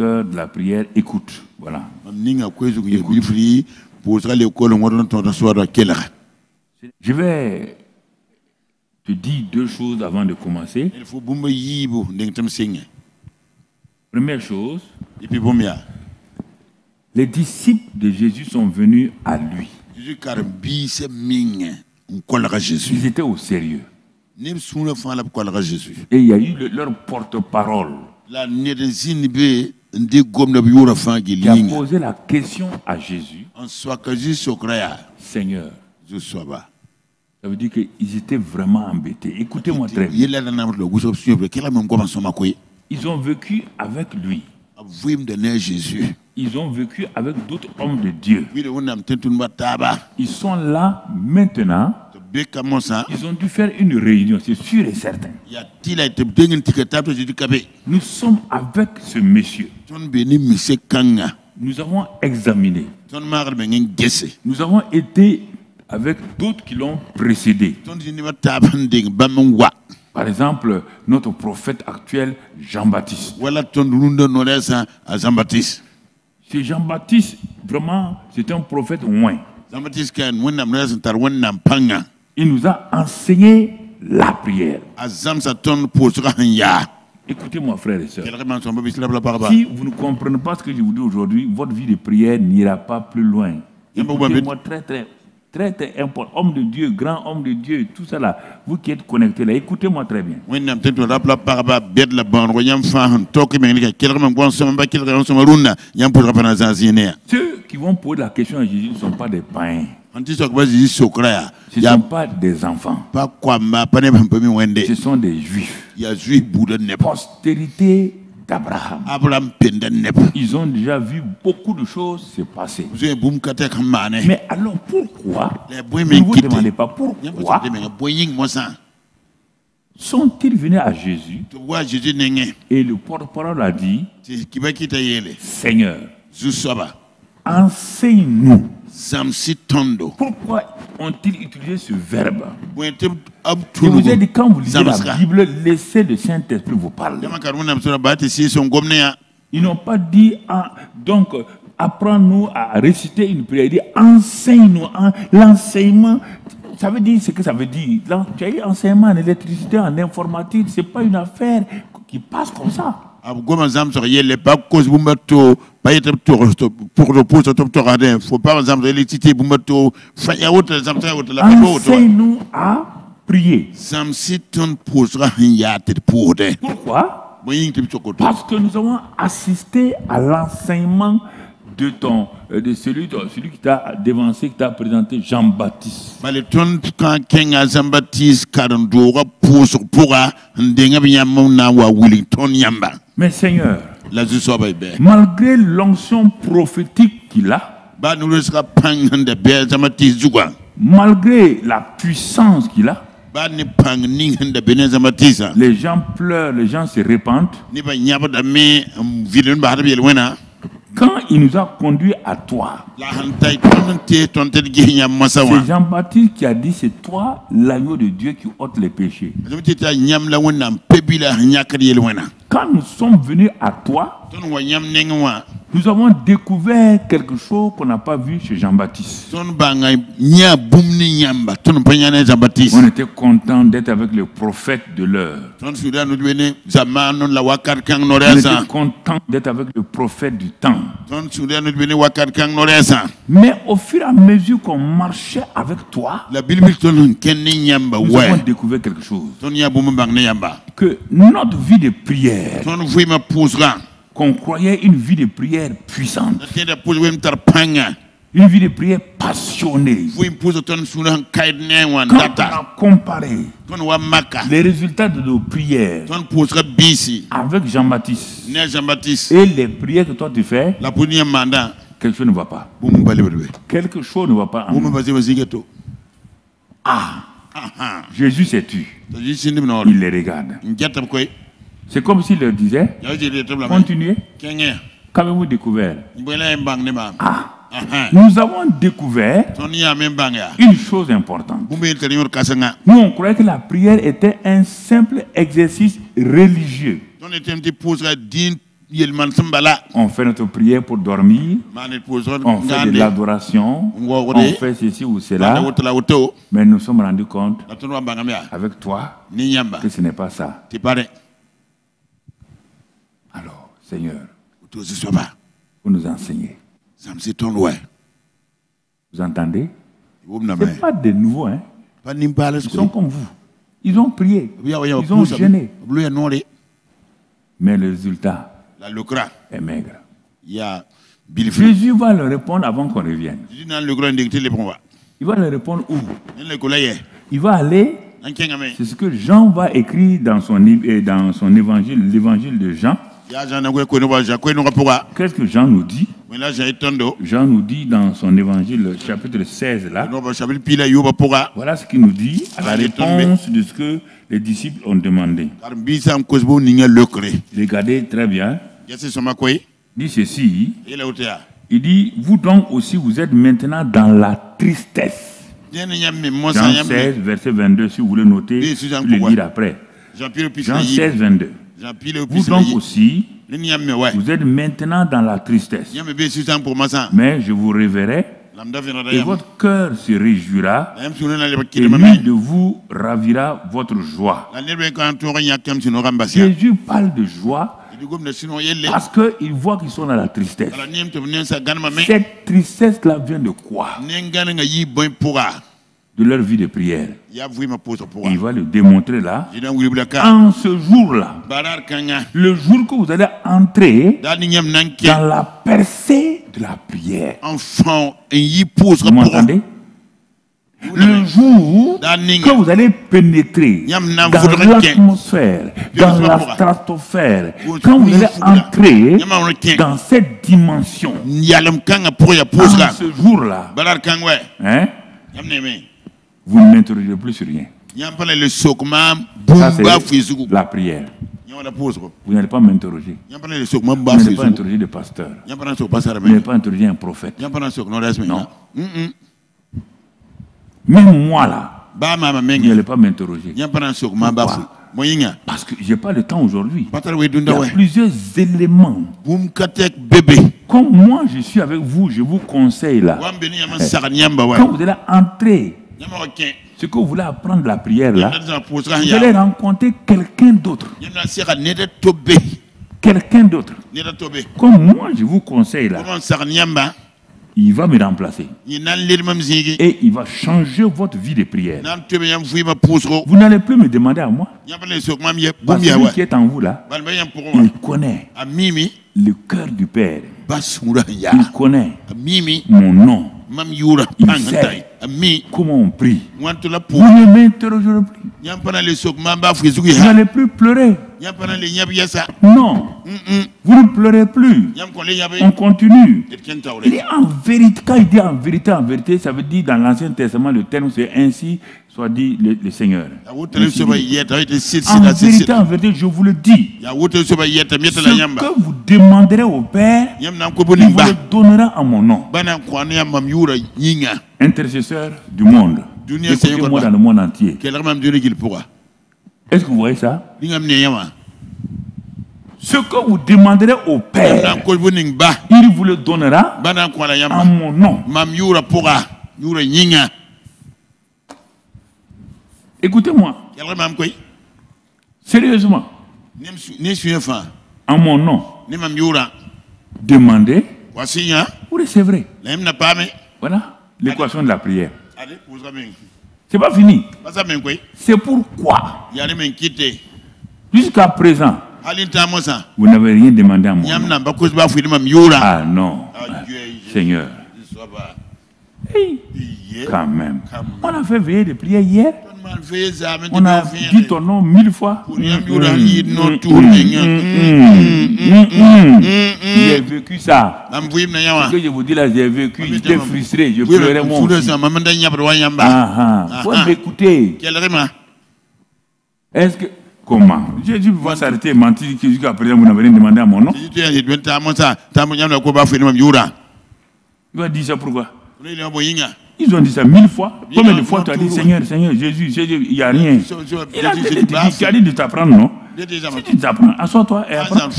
cœur de la prière, écoute. Voilà. Je vais te dire deux choses avant de commencer. Première chose, les disciples de Jésus sont venus à lui. Ils étaient au sérieux. Et il y a eu leur porte-parole qui a posé la question à Jésus. Seigneur, ça veut dire qu'ils étaient vraiment embêtés. Écoutez-moi très bien. Ils ont vécu avec lui. Ils ont vécu avec d'autres hommes de Dieu. Ils sont là maintenant. Ils ont dû faire une réunion, c'est sûr et certain. Nous sommes avec ce monsieur. Nous avons examiné. Nous avons été avec d'autres qui l'ont précédé. Par exemple, notre prophète actuel, Jean-Baptiste. C'est Jean-Baptiste, vraiment, c'est un prophète loin. Il nous a enseigné la prière. Écoutez-moi, frères et sœurs. Si vous ne comprenez pas ce que je vous dis aujourd'hui, votre vie de prière n'ira pas plus loin. Écoutez-moi très important. Homme de Dieu, grand homme de Dieu, tout ça là, vous qui êtes connectés là, écoutez-moi très bien. Ceux qui vont poser la question à Jésus ne sont pas des païens. Ce ne sont pas des enfants. Ce sont des juifs. Postérité d'Abraham. Ils ont déjà vu beaucoup de choses se passer. Mais alors pourquoi, ne vous demandez pas pourquoi, sont-ils venus à Jésus et le porte-parole a dit, Seigneur, enseigne-nous. Pourquoi ont-ils utilisé ce verbe? Je vous ai dit, quand vous lisez la Bible, laissez le Saint-Esprit vous parler. Ils n'ont pas dit, donc, apprends-nous à réciter une prière. Ils disent, enseigne-nous. L'enseignement, ça veut dire ce que ça veut dire. Tu as eu enseignement en électricité, en informatique, ce n'est pas une affaire qui passe comme ça. Enseigne-nous. À prier. Pourquoi? Parce que nous avons assisté à l'enseignement de celui qui t'a dévancé, qui t'a présenté, Jean-Baptiste. Mais Seigneur, malgré l'onction prophétique qu'il a, malgré la puissance qu'il a, les gens pleurent, les gens se répandent. Quand il nous a conduits à toi, c'est Jean-Baptiste qui a dit, c'est toi l'agneau de Dieu qui ôte les péchés. Quand nous sommes venus à toi, nous avons découvert quelque chose qu'on n'a pas vu chez Jean-Baptiste. On était content d'être avec le prophète de l'heure. On était content d'être avec le prophète du temps. Mais au fur et à mesure qu'on marchait avec toi, nous avons découvert quelque chose. Que notre vie de prière, qu'on croyait une vie de prière puissante, une vie de prière passionnée, quand on a comparé les résultats de nos prières avec Jean-Baptiste et les prières que toi tu fais, quelque chose ne va pas. Quelque chose ne va pas. Jésus s'est tu. Il les regarde. C'est comme s'il leur disait, continuez. Qu'avez-vous découvert? Nous avons découvert une chose importante. Nous, on croyait que la prière était un simple exercice religieux. On fait notre prière pour dormir. On fait de l'adoration. On fait ceci ou cela. Mais nous nous sommes rendus compte avec toi que ce n'est pas ça. Alors, Seigneur, vous nous enseignez. Vous entendez? Ce n'est pas de nouveau, hein? Ils sont comme vous. Ils ont prié. Ils ont gêné. Mais le résultat est maigre. Jésus va leur répondre avant qu'on revienne. Il va leur répondre où? Il va aller. C'est ce que Jean va écrire dans son évangile, l'évangile de Jean. Qu'est-ce que Jean nous dit? Jean nous dit dans son évangile, chapitre 16, là. Voilà ce qu'il nous dit à la réponse de ce que les disciples ont demandé. Regardez très bien. Il dit ceci. Il dit, vous donc aussi, vous êtes maintenant dans la tristesse. Jean 16, verset 22, si vous voulez noter, le lire après. Jean 16, 22. Vous donc aussi, vous êtes maintenant dans la tristesse. Mais je vous reverrai et votre cœur se réjouira et lui de vous ravira votre joie. Jésus parle de joie parce qu'il voit qu'ils sont dans la tristesse. Cette tristesse-là vient de quoi? De leur vie de prière. Et il va le démontrer là. En ce jour-là, le jour que vous allez entrer dans la percée de la prière. Vous m'entendez? Le jour que vous allez pénétrer dans l'atmosphère, dans la stratosphère, quand vous allez entrer dans cette dimension, en ce jour-là, hein, vous ne m'interrogez plus sur rien. Ça, c'est la prière. Vous n'allez pas m'interroger. Vous n'allez pas interroger le pasteur. Vous n'allez pas interroger un prophète. Non. Même moi là, vous n'allez pas m'interroger. Pourquoi? Parce que je n'ai pas le temps aujourd'hui. Il y a plusieurs éléments. Comme moi je suis avec vous, je vous conseille là. Quand vous allez entrer, ce que vous voulez apprendre la prière là, vous allez rencontrer quelqu'un d'autre. Quelqu'un d'autre. Comme moi je vous conseille là, il va me remplacer. Et il va changer votre vie de prière. Vous n'allez plus me demander à moi. Parce que celui qui est en vous là, il connaît le cœur du Père. Il connaît mon nom. Il sait comment on prie. Vous ne m'interrogerez plus. Vous n'allez plus pleurer. Non. Vous ne pleurez plus. On continue. Il dit en vérité, quand il dit en vérité, ça veut dire dans l'Ancien Testament, le terme c'est ainsi, soit dit le Seigneur. En vérité, je vous le dis. Ce que vous demanderez au Père, il vous le donnera en mon nom. Intercesseur du monde. Écoutez-moi dans le monde entier. Est-ce que vous voyez ça? Ce que vous demanderez au Père, il vous le donnera en mon nom. Écoutez-moi. Sérieusement. En mon nom. Demandez. Vous recevrez. Voilà l'équation de la prière. C'est pas fini. C'est pourquoi jusqu'à présent vous n'avez rien demandé à moi. Ah non, Seigneur. Hey, quand même. On a fait veiller de prière hier. On a dit ton nom 1000 fois. J'ai vécu ça. Ce que je vous dis là, j'ai vécu. J'étais frustré. Je pleurais moi aussi. Faut m'écouter. Est-ce que... Comment? Jésus va s'arrêter et mentir jusqu'à présent vous n'avez rien demandé à mon nom. Il va dire ça pourquoi? Ils ont dit ça 1000 fois. Combien de fois tu as dit Seigneur, Seigneur, Jésus, il n'y a rien. Il a dit de t'apprendre, non? Si tu t'apprends, assois-toi et apprends.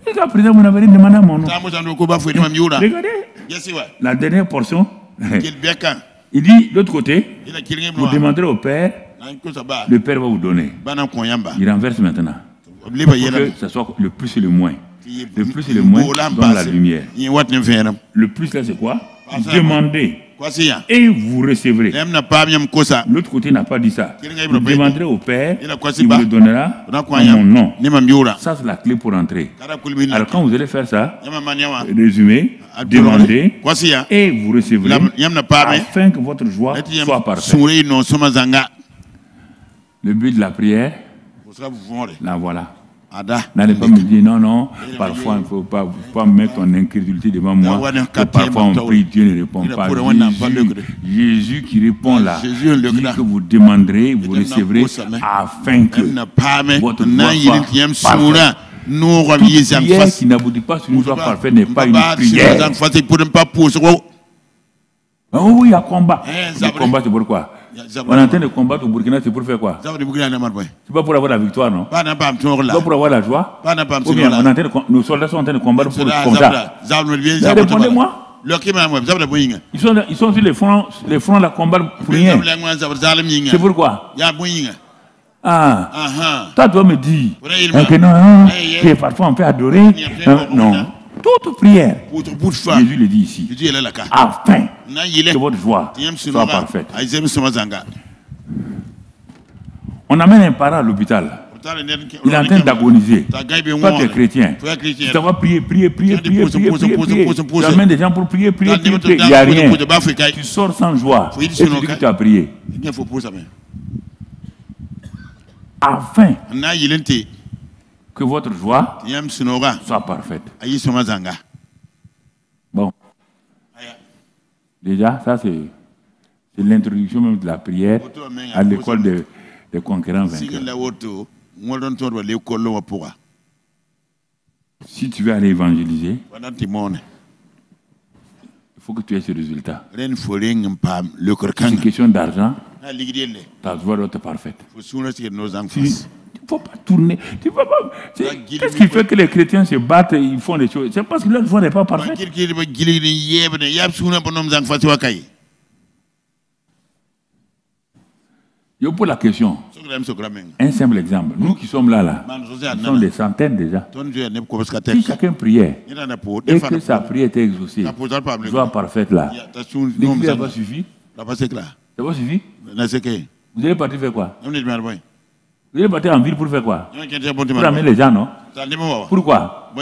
Et là, président, vous n'avez rien demandé à mon nom. Regardez, la dernière portion. Il dit, de l'autre côté, vous demanderez au Père, le Père va vous donner. Il renverse maintenant. Pour que ce soit le plus et le moins. Le plus et le moins dans la lumière. Le plus là, c'est quoi? Demandez. Et vous recevrez. L'autre côté n'a pas dit ça. Vous demanderez au Père, il vous le donnera en mon nom. Ça, c'est la clé pour entrer. Alors, quand vous allez faire ça, résumez, demandez, et vous recevrez, afin que votre joie soit parfaite. Le but de la prière, là, voilà. N'allez pas me dire non, parfois il ne faut pas mettre ton incrédulité devant moi. Parfois on prie, Dieu ne répond pas. Jésus qui répond là, dit que vous demanderez, vous recevrez afin que votre joie soit parfaite. Toute prière qui n'aboutit pas sur une joie parfaite n'est pas une prière. Oh oui, il y a combat. Le combat, c'est pourquoi? On est en train de combattre au Burkina, c'est pour faire quoi? C'est pas pour avoir la victoire, non? C'est pas pour avoir la joie? Ou bien nos soldats sont en train de combattre pour comme ça. Répondez-moi. Ils sont sur les fronts de combat pour rien. C'est pourquoi? Ah, toi, tu vas me dire que non, que parfois on peut adorer. Non. Toute prière, Jésus le dit ici, afin que votre joie soit parfaite. On amène un parent à l'hôpital. Il est en train d'agoniser. Toi, tu es chrétien. Tu vas prier. Tu amènes des gens pour prier. Il n'y a rien. Tu sors sans joie. Et tu dis que tu as prié. Afin que votre joie soit parfaite. Bon. Déjà, ça c'est l'introduction même de la prière à l'école des conquérants vainqueurs. Si tu veux aller évangéliser, il faut que tu aies ce résultat. C'est une question d'argent, ta joie doit être parfaite. Il ne faut pas tourner. Qu'est-ce qui fait que les chrétiens se battent et ils font des choses? C'est parce que leur joie n'est pas parfaite. Je vous pose la question. Un simple exemple. Nous qui sommes là, nous sommes des centaines déjà. Si chacun priait et que sa prière était exaucée, joie parfaite là, l'église n'a pas suffi? Ça n'a pas suffi? Vous allez partir faire quoi? Vous allez partir en ville pour faire quoi? Pour amener les gens, non? Pourquoi?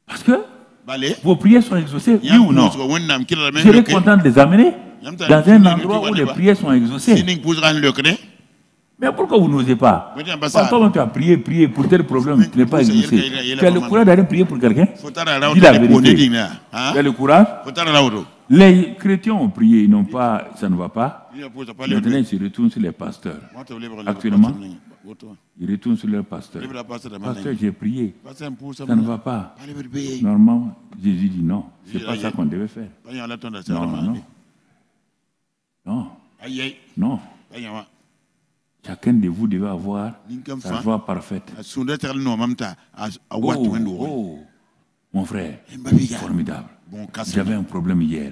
Parce que vos prières sont exaucées, oui ou non? Je serais content de les amener dans un endroit où les prières sont exaucées. Mais pourquoi vous n'osez pas? Parfois, tu as prié pour tel problème qui n'est pas exaucé. Tu as le courage d'aller prier pour quelqu'un? Dis la vérité. Tu as le courage? Les chrétiens ont prié, ils n'ont pas, ça ne va pas. Maintenant, ils se retournent sur les pasteurs. Actuellement, ils retournent sur leurs pasteurs. Pasteur, j'ai prié, ça ne va pas. Normalement, Jésus dit non, c'est pas ça qu'on devait faire. Non. Chacun de vous devait avoir sa joie parfaite. Oh, mon frère, formidable. J'avais un problème hier,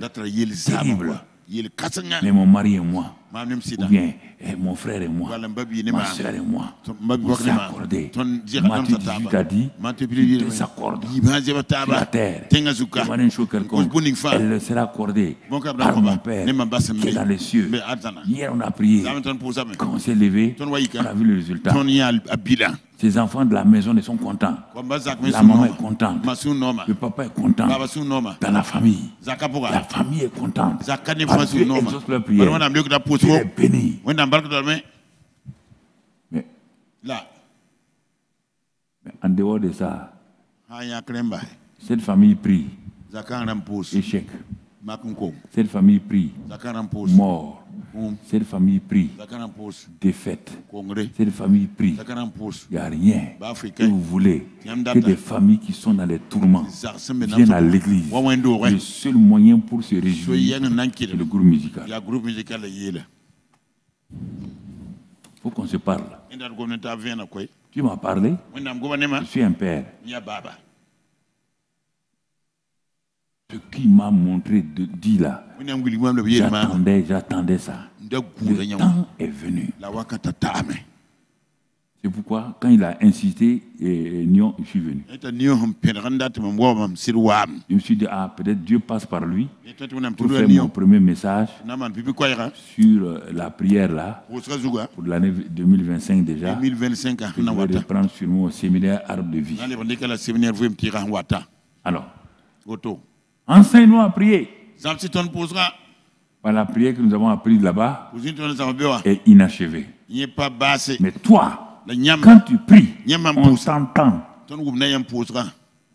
terrible. Mais mon mari et moi, ou bien mon frère et moi, ma soeur et moi, on s'est accordé. Matthieu 18 a dit, il s'accorde sur la terre. Demandez une chose quelconque, elle sera accordée par mon Père qui est dans les cieux. Hier, on a prié. Quand on s'est levé, on a vu le résultat. Ces enfants de la maison, ils sont contents. La maman est contente. Le papa est content. Dans la famille est contente. Parce que Dieu exauce leur prière. Tu es béni. Mais en dehors de ça, cette famille prie. Échec. Cette famille prie. Mort. Cette famille prie. Défaite. Cette famille prie. Il n'y a rien que vous voulez que des familles qui sont dans les tourments viennent à l'église. Le seul moyen pour se réjouir, c'est le groupe musical. faut qu'on se parle. Tu m'as parlé, je suis un père. Ce qui m'a montré dit là, j'attendais ça. Le temps est venu. C'est pourquoi, quand il a insisté, Nyon, je suis venu. Je me suis dit, ah, peut-être Dieu passe par lui pour faire mon premier message sur la prière là, pour l'année 2025 déjà. Je vais reprendre sur mon séminaire Arbre de Vie. Alors, enseigne-nous à prier. La prière que nous avons apprise là-bas est inachevée. Mais toi, quand tu pries, on t'entend.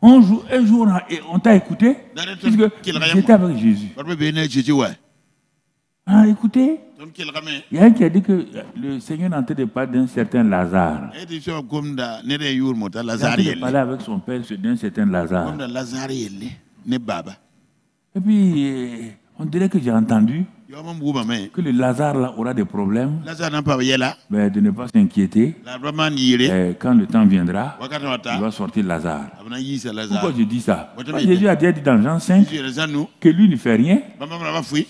Un jour, on t'a écouté, puisque j'étais avec Jésus. Ah, écoutez, il y a un qui a dit que le Seigneur n'entendait de parler d'un certain Lazare. Il a parlé avec son père d'un certain Lazare. Et puis, on dirait que j'ai entendu que le Lazare là aura des problèmes, mais de ne pas s'inquiéter. Quand le temps viendra, il va sortir Lazare. Pourquoi je dis ça? Jésus a dit dans Jean 5 que lui ne fait rien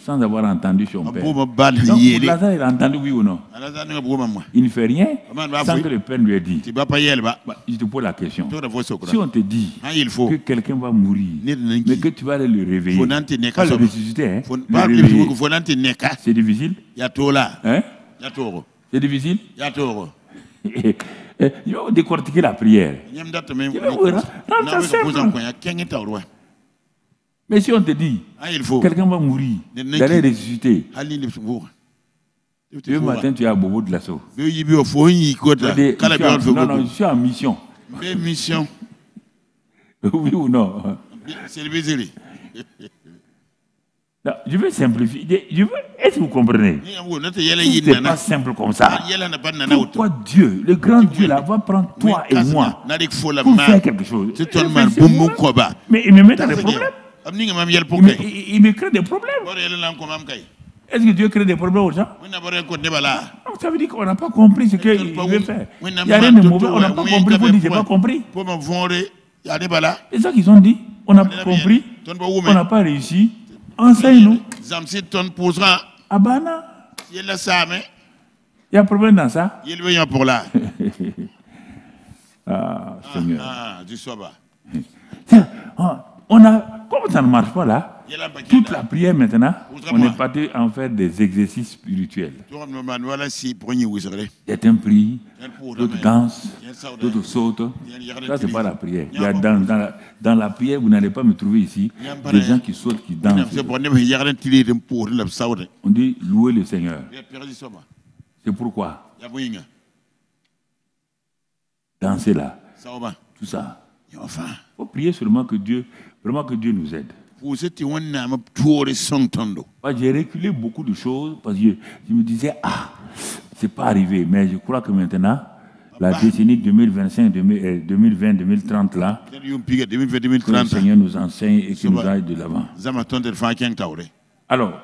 sans avoir entendu son père. Donc Lazare, il a entendu oui ou non? Il ne fait rien sans que le père lui ait dit. Je te pose la question. Si on te dit que quelqu'un va mourir, mais que tu vas aller le réveiller, pas le ressusciter, hein, le réveiller, c'est difficile? Hein? C'est difficile? Il va décortiquer la prière. Mais si on te dit quelqu'un va mourir, d'aller ressusciter, le matin tu es à Bobo de l'assaut. Non, je suis en mission. Oui ou non? Non, je veux simplifier. Est-ce que vous comprenez? Ce n'est pas simple comme ça. Pourquoi Dieu, le grand Dieu là, va prendre toi et moi pour faire quelque chose? Mais il me met dans des problèmes. Il me crée des problèmes. Est-ce que Dieu crée des problèmes aux gens? Donc, ça veut dire qu'on n'a pas compris ce qu'il veut faire. Il n'y a rien de mauvais, on n'a pas compris. Il faut dire, je n'ai pas compris. C'est ça qu'ils ont dit. On n'a pas compris, on n'a pas réussi. Enseigne-nous. Abana. Il y a un problème dans ça. Ah, Seigneur. Comment ça ne marche pas là? Toute la prière maintenant, on est parti en faire des exercices spirituels. Certains prient, d'autres dansent, d'autres sautent. Ça, ce n'est pas la prière. Il y a dans la prière, vous n'allez pas me trouver ici des gens qui sautent, qui dansent. On dit louer le Seigneur. C'est pourquoi danser là, tout ça. Il faut prier seulement que Dieu nous aide. J'ai reculé beaucoup de choses parce que je me disais, c'est pas arrivé. Mais je crois que maintenant, la décennie 2025, 2020, 2030 là, que le Seigneur nous enseigne et qu'il nous aille de l'avant. Alors,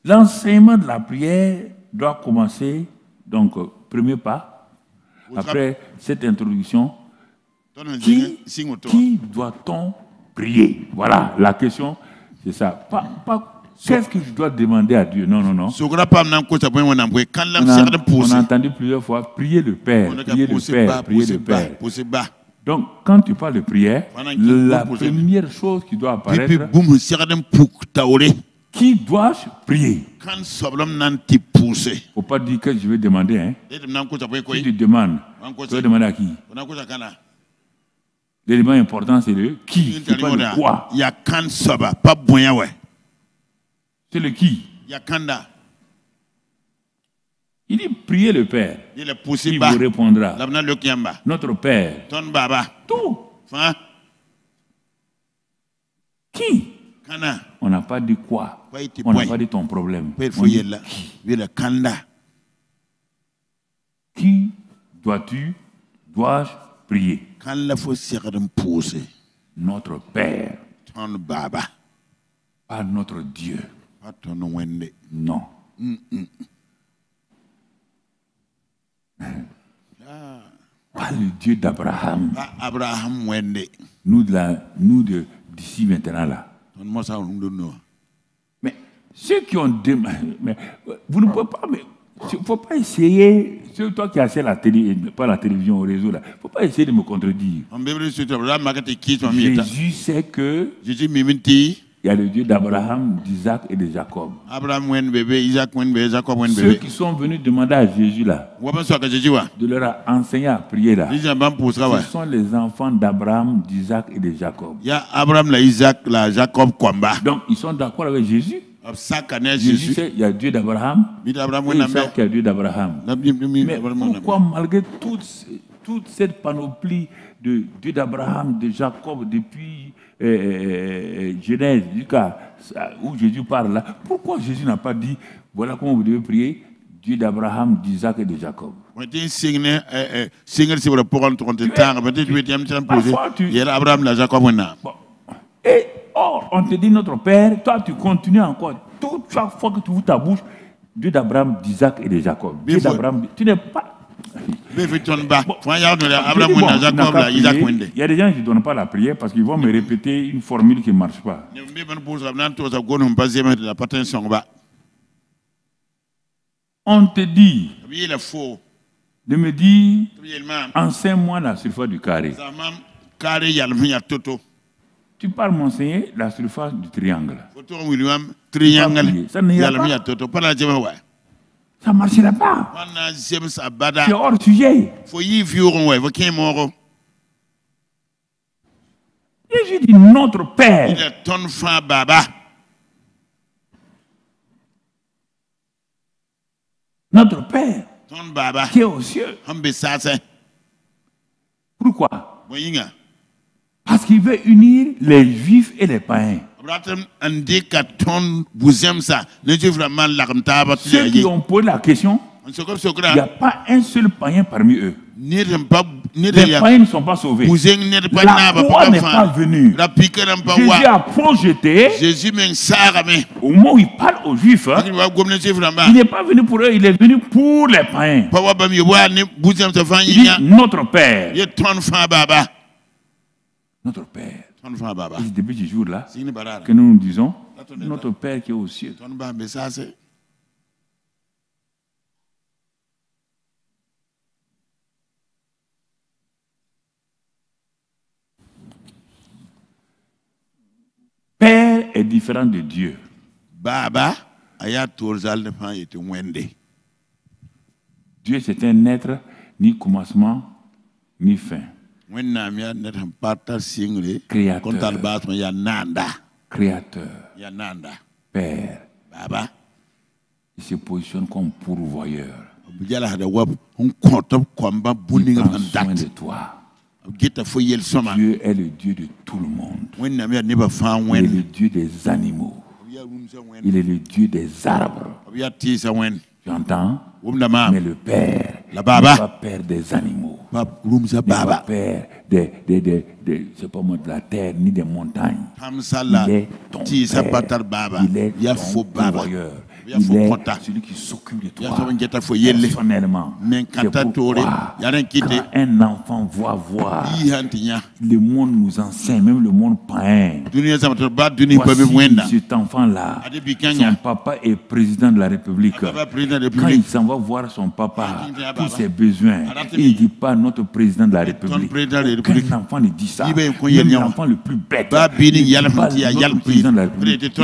l'enseignement de la prière doit commencer, donc, premier pas, après cette introduction, qui doit-on prier? Voilà, la question, c'est ça. Pas qu'est-ce que je dois demander à Dieu? Non. On a entendu plusieurs fois, prier le Père, prier le Père, prier le Père. Donc, quand tu parles de prière, la première chose qui doit apparaître, qui dois-je prier? Il ne faut pas dire que je vais demander. Hein. Si tu demandes, tu vas demander à qui? L'élément important, c'est le qui, c'est pas le quoi. C'est le qui. Il dit priez le Père. Il vous répondra. Notre Père. Tout. Qui? On n'a pas dit quoi. On n'a pas dit ton problème. On dit qui dois-je prier? Notre Père. Pas notre Dieu. Non. Pas le Dieu d'Abraham. Abraham wende. Nous d'ici maintenant là. Mais ceux qui ont demandé, vous ne pouvez pas, il ne faut pas essayer, c'est toi qui as la télé, pas la télévision au réseau là, il ne faut pas essayer de me contredire. Jésus sait que il y a le Dieu d'Abraham, d'Isaac et de Jacob. Ceux qui sont venus demander à Jésus là, de leur enseigner à prier là, ce sont les enfants d'Abraham, d'Isaac et de Jacob. Donc ils sont d'accord avec Jésus. Jésus sait qu'il y a Dieu d'Abraham et il sait qu'il y a Dieu d'Abraham. Mais pourquoi malgré toute cette panoplie de Dieu d'Abraham, de Jacob, depuis Genèse, jusqu'à où Jésus parle là, pourquoi Jésus n'a pas dit, voilà comment vous devez prier, Dieu d'Abraham, d'Isaac et de Jacob? Et or, on te dit notre Père, toi tu continues encore, chaque fois que tu ouvres ta bouche, Dieu d'Abraham, d'Isaac et de Jacob. Dieu d'Abraham, tu n'es pas... Il y a des gens qui ne donnent pas la prière parce qu'ils vont me répéter une formule qui ne marche pas. On te dit de me dire, enseigne-moi la surface du carré. Tu parles m'enseigner la surface du triangle. Ça n'ira pas. Ça ne marchera pas. C'est hors sujet. Jésus dit notre Père. Notre Père qui est aux cieux. Pourquoi? Parce qu'il veut unir les Juifs et les païens. Ceux qui ont posé la question, il n'y a pas un seul païen parmi eux. Les païens ne sont pas sauvés. La croix n'est pas venue. Jésus a projeté, au moment où il parle aux Juifs, il n'est pas venu pour eux, il est venu pour les païens. Il dit notre Père. Notre Père. Et c'est depuis ce jour-là que nous nous disons notre Père qui est aux cieux. Père est différent de Dieu. Dieu, c'est un être ni commencement ni fin. Créateur. Père. Il se positionne comme pourvoyeur. Il prend soin de toi. Dieu est le Dieu de tout le monde. Il est le Dieu des animaux. Il est le Dieu des arbres. Tu entends? Mais le Père n'est pas père des animaux. Il n'est pas père c'est pas moi de la terre ni des montagnes. Il est ton Père. Il est ton pourvoyeur. Il est celui qui s'occupe de toi personnellement. C'est pourquoi quand un enfant voit voir, le monde nous enseigne, même le monde païen. Voici cet enfant-là, son papa est président de la République. Quand il s'en va voir son papa, tous ses besoins, il ne dit pas notre président de la République. Aucun enfant ne dit ça. Même l'enfant le plus bête, il ne dit pas notre président de la République. Il dit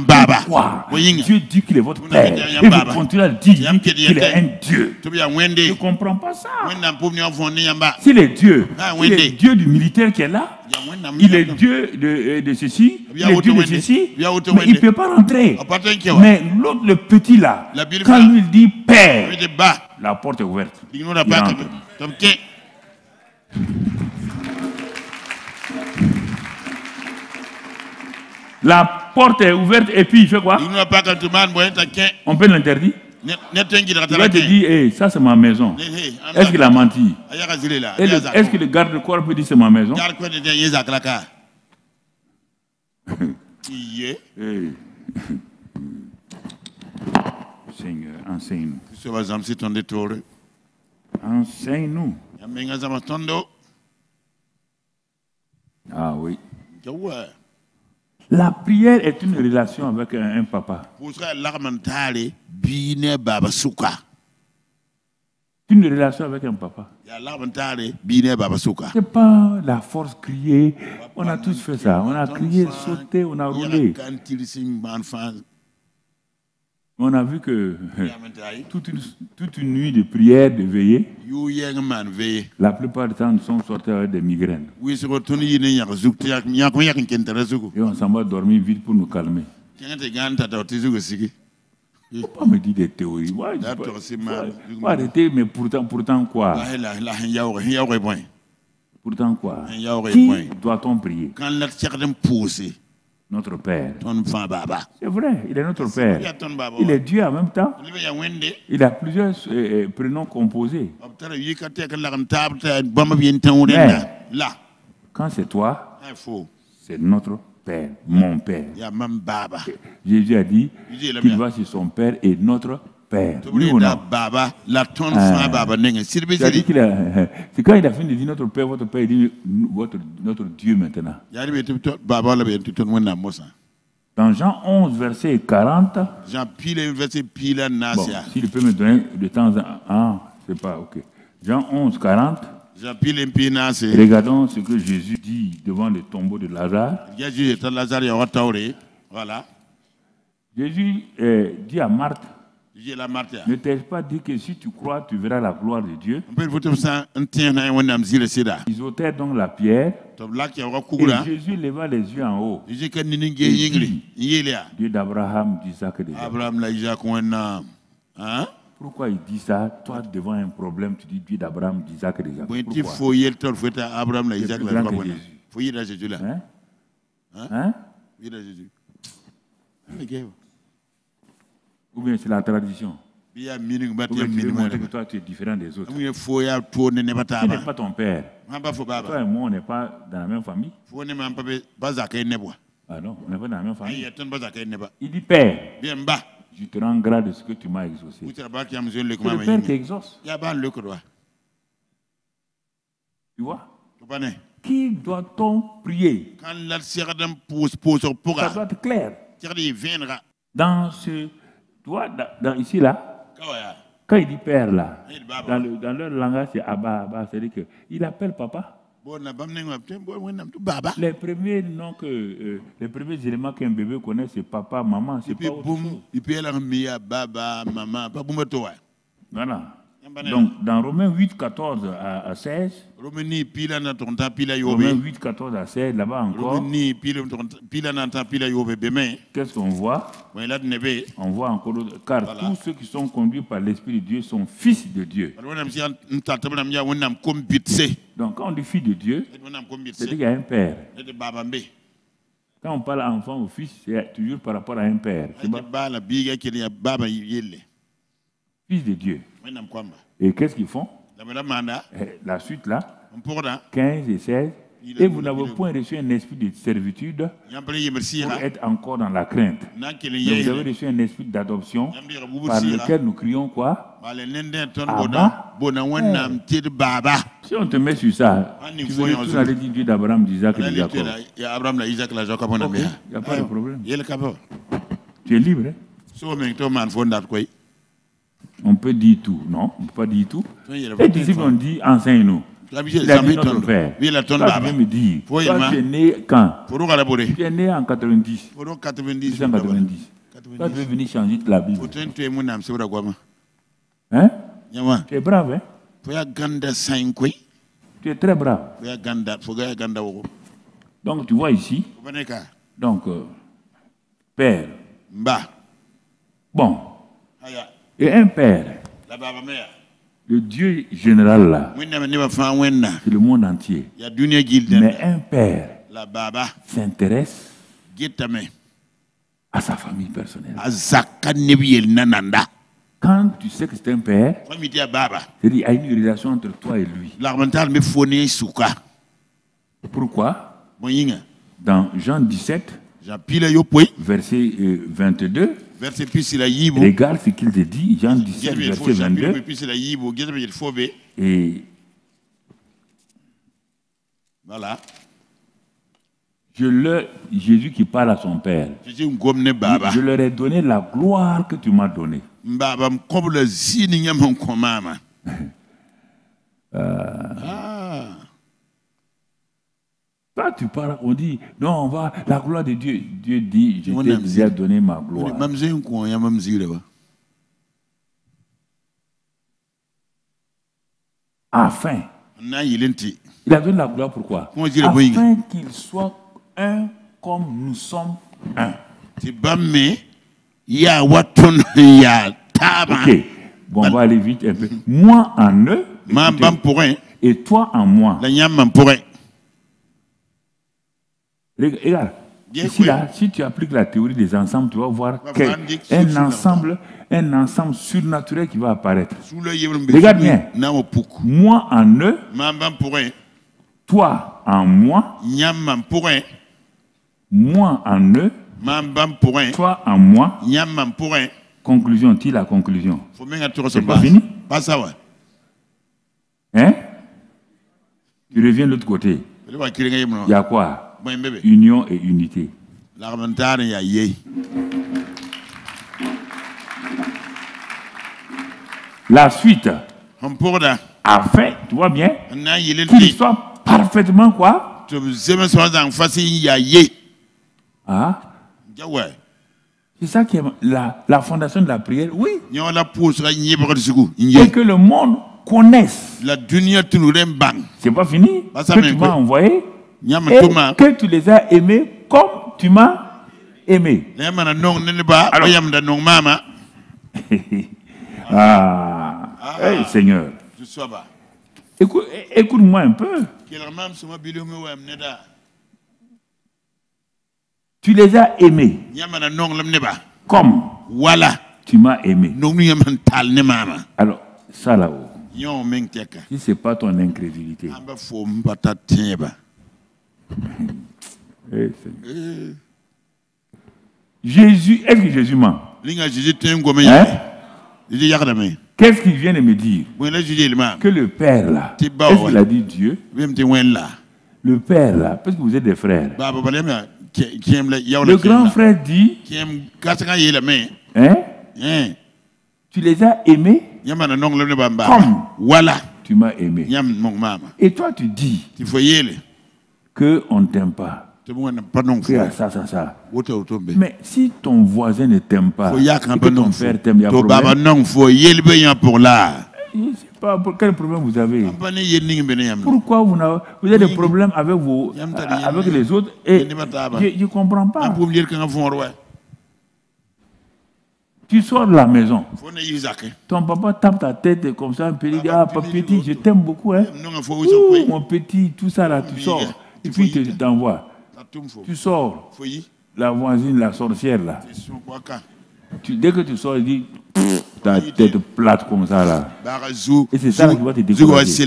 papa. Pourquoi? Dieu dit qu'il est votre Père. Et vous continuez à dire qu'il est un Dieu. Je ne comprends pas ça. S'il est Dieu, il est Dieu du militaire qui est là. Il est Dieu de ceci, il est Dieu de ceci, mais il ne peut pas rentrer. Mais l'autre, le petit là, quand lui dit Père, la porte est ouverte. Il rentre. La porte est ouverte et puis il fait quoi? On peut l'interdire? Il va te dire, hey, ça c'est ma maison. Est-ce qu'il a menti? Est-ce que le garde-corps peut dire c'est ma maison? Hey. Seigneur, enseigne-nous. Enseigne-nous. Ah oui. La prière est une relation avec un papa. Une relation avec un papa. C'est pas la force crier. On a tous fait ça. On a crié, sauté, on a roulé. On a vu que toute une nuit de prière, de veillée, la plupart du temps, nous sommes sortis avec des migraines. Et on s'en va dormir vite pour nous calmer. Il ne faut pas me dire des théories. Faut arrêter, mais pourtant quoi? Pourtant quoi? Qui doit-on prier? Notre Père. C'est vrai, il est notre Père. Il est Dieu en même temps. Il a plusieurs prénoms composés. Mais, quand c'est toi, c'est notre Père, mon Père. Jésus a dit qu'il va sur son Père et notre Père. Oui ou non? C'est quand il a fini de dire notre Père, votre Père, il dit notre Dieu maintenant. Dans Jean 11, verset 40, bon, s'il peut me donner de temps en temps, c'est pas ok. Jean 11, 40, regardons ce que Jésus dit devant le tombeau de Lazare. Jésus dit à Marthe, ne t'ai-je pas dit que si tu crois, tu verras la gloire de Dieu? Ils ôtèrent donc la pierre. Et Jésus leva les yeux en haut. Et dit, Dieu d'Abraham, d'Isaac et de Jacob. Pourquoi il dit ça? Toi, devant un problème, tu dis Dieu d'Abraham, d'Isaac et de Jacob. Pourquoi? C'est plus grand que Jésus. Hein? Ou bien c'est la tradition? Ou bien tu veux montrer que toi tu es différent des autres. Tu n'es pas ton père. Toi et moi, on n'est pas dans la même famille. Ah non, on n'est pas dans la même famille. Il dit Père, je te rends grâce de ce que tu m'as exaucé. C'est le Père qui exauce. Tu vois? Qui doit-on prier? Ça doit être clair. Dans ce... ici, là, quand il dit Père, là, dans leur langage, c'est Abba, Abba, c'est-à-dire qu'il appelle Papa. Les premiers noms les premiers éléments qu'un bébé connaît, c'est Papa, Maman, c'est pas autre chose. Voilà. Donc, dans Romains 8, 14 à 16, Romains 8, 14 à 16, là-bas encore, qu'est-ce qu'on voit? On voit encore, car voilà, tous ceux qui sont conduits par l'Esprit de Dieu sont fils de Dieu. Donc, quand on dit fils de Dieu, c'est-à-dire qu'il y a un père. Quand on parle enfant ou fils, c'est toujours par rapport à un père. Fils de Dieu. Et qu'est-ce qu'ils font? La suite là, 15 et 16. Et vous n'avez point reçu un esprit de servitude pour être encore dans la crainte. Mais vous avez reçu un esprit d'adoption par lequel nous crions quoi? Abba. Si on te met sur ça, tu veux tout aller dire Dieu d'Abraham, d'Isaac et de Jacob. Il n'y a pas de problème. Tu es libre. On peut dire tout. Non, on ne peut pas dire tout. Les disciples ont dit, enseigne-nous. Il a dit notre Père. Toi, tu viens me dire, toi, tu es né quand? Tu es né en 90. 1990. Toi, tu veux venir changer la Bible. Hein? Tu es brave, hein? Tu es très brave. Donc, tu vois ici. Donc, Père. Bon. Et un père, le Dieu général là, c'est le monde entier. Mais un père s'intéresse à sa famille personnelle. Quand tu sais que c'est un père, c'est-à-dire qu'il y a une relation entre toi et lui. Pourquoi? Dans Jean 17, verset 22, regarde ce qu'il te dit, Jean 17, verset 22. Et voilà. Jésus qui parle à son Père. Je leur ai donné la gloire que tu m'as donnée. Toi, tu parles, on dit, non, on va, la gloire de Dieu. Dieu dit, je t'ai déjà donné ma gloire. Afin. Il a donné la gloire pourquoi? Afin qu'il soit un comme nous sommes un. Ok, bon, on va aller vite un peu. Moi en eux, et toi en moi. Regarde, ici là, si tu appliques la théorie des ensembles, tu vas voir un ensemble surnaturel qui va apparaître. Regarde bien. Moi en eux, toi en moi, moi en eux, toi en moi. Conclusion, tu la conclusion. C'est pas fini? Hein? Tu reviens de l'autre côté. Il y a quoi? Union et unité. La suite. Afin, tu vois bien, qu'il soit parfaitement quoi? Ah. C'est ça qui est la fondation de la prière, oui. Et que le monde connaisse. C'est pas fini. Que tu m'as envoyé. Et que tu les as aimés comme tu m'as aimé. Alors, hey, Seigneur. Écoute-moi un peu. Tu les as aimés comme tu m'as aimé. Alors, ça là-haut, si ce n'est pas ton incrédulité. Hey, Jésus, est-ce que Jésus ment? Hein? Qu'est-ce qu'il vient de me dire? Que le Père là, est-ce qu'il a dit Dieu? Le Père là, parce que vous êtes des frères. Le grand frère dit, hein? Tu les as aimés comme tu m'as aimé. Et toi tu dis qu'on ne t'aime pas. Ça. Mais si ton voisin ne t'aime pas, que ton frère t'aime, il y a problème. Je ne sais pas quel problème vous avez. Pourquoi vous avez des problèmes avec les autres et je ne comprends pas. Tu sors de la maison. Ton papa tape ta tête comme ça, un peu, il dit, ah, petit, je t'aime beaucoup. Hein? Ouh, mon petit, tout ça là, tu sors. Et puis tu t'envoies. Tu sors. La voisine, la sorcière là. Dès que tu sors, il dit, ta tête plate comme ça là. Et c'est ça qui va te décourager.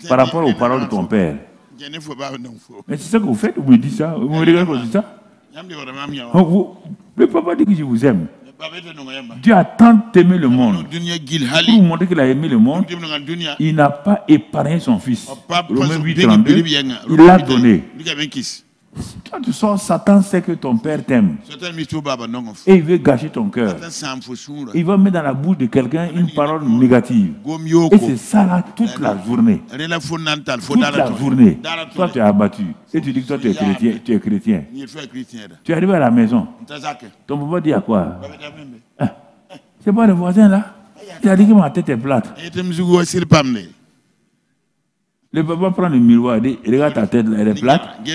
Par rapport aux paroles de ton père. Mais c'est ça que vous faites, vous me dites ça. Vous me regardez comme ça. Le papa dit que je vous aime. Dieu a tant aimé le monde. Pour vous montrer qu'il a aimé le monde, il n'a pas épargné son fils. Romains 8:32, il l'a donné. Quand tu sors, Satan sait que ton père t'aime. Et il veut gâcher ton cœur. Il va mettre dans la bouche de quelqu'un une parole négative. Et c'est ça là toute la journée. Toute la journée. Toi tu es abattu. Et tu dis que toi tu es chrétien. Tu arrives à la maison. Ton papa dit à quoi? C'est pas le voisin là. Tu as dit que ma tête est plate. Le papa prend le miroir et dit, regarde ta tête, elle est plate. Non,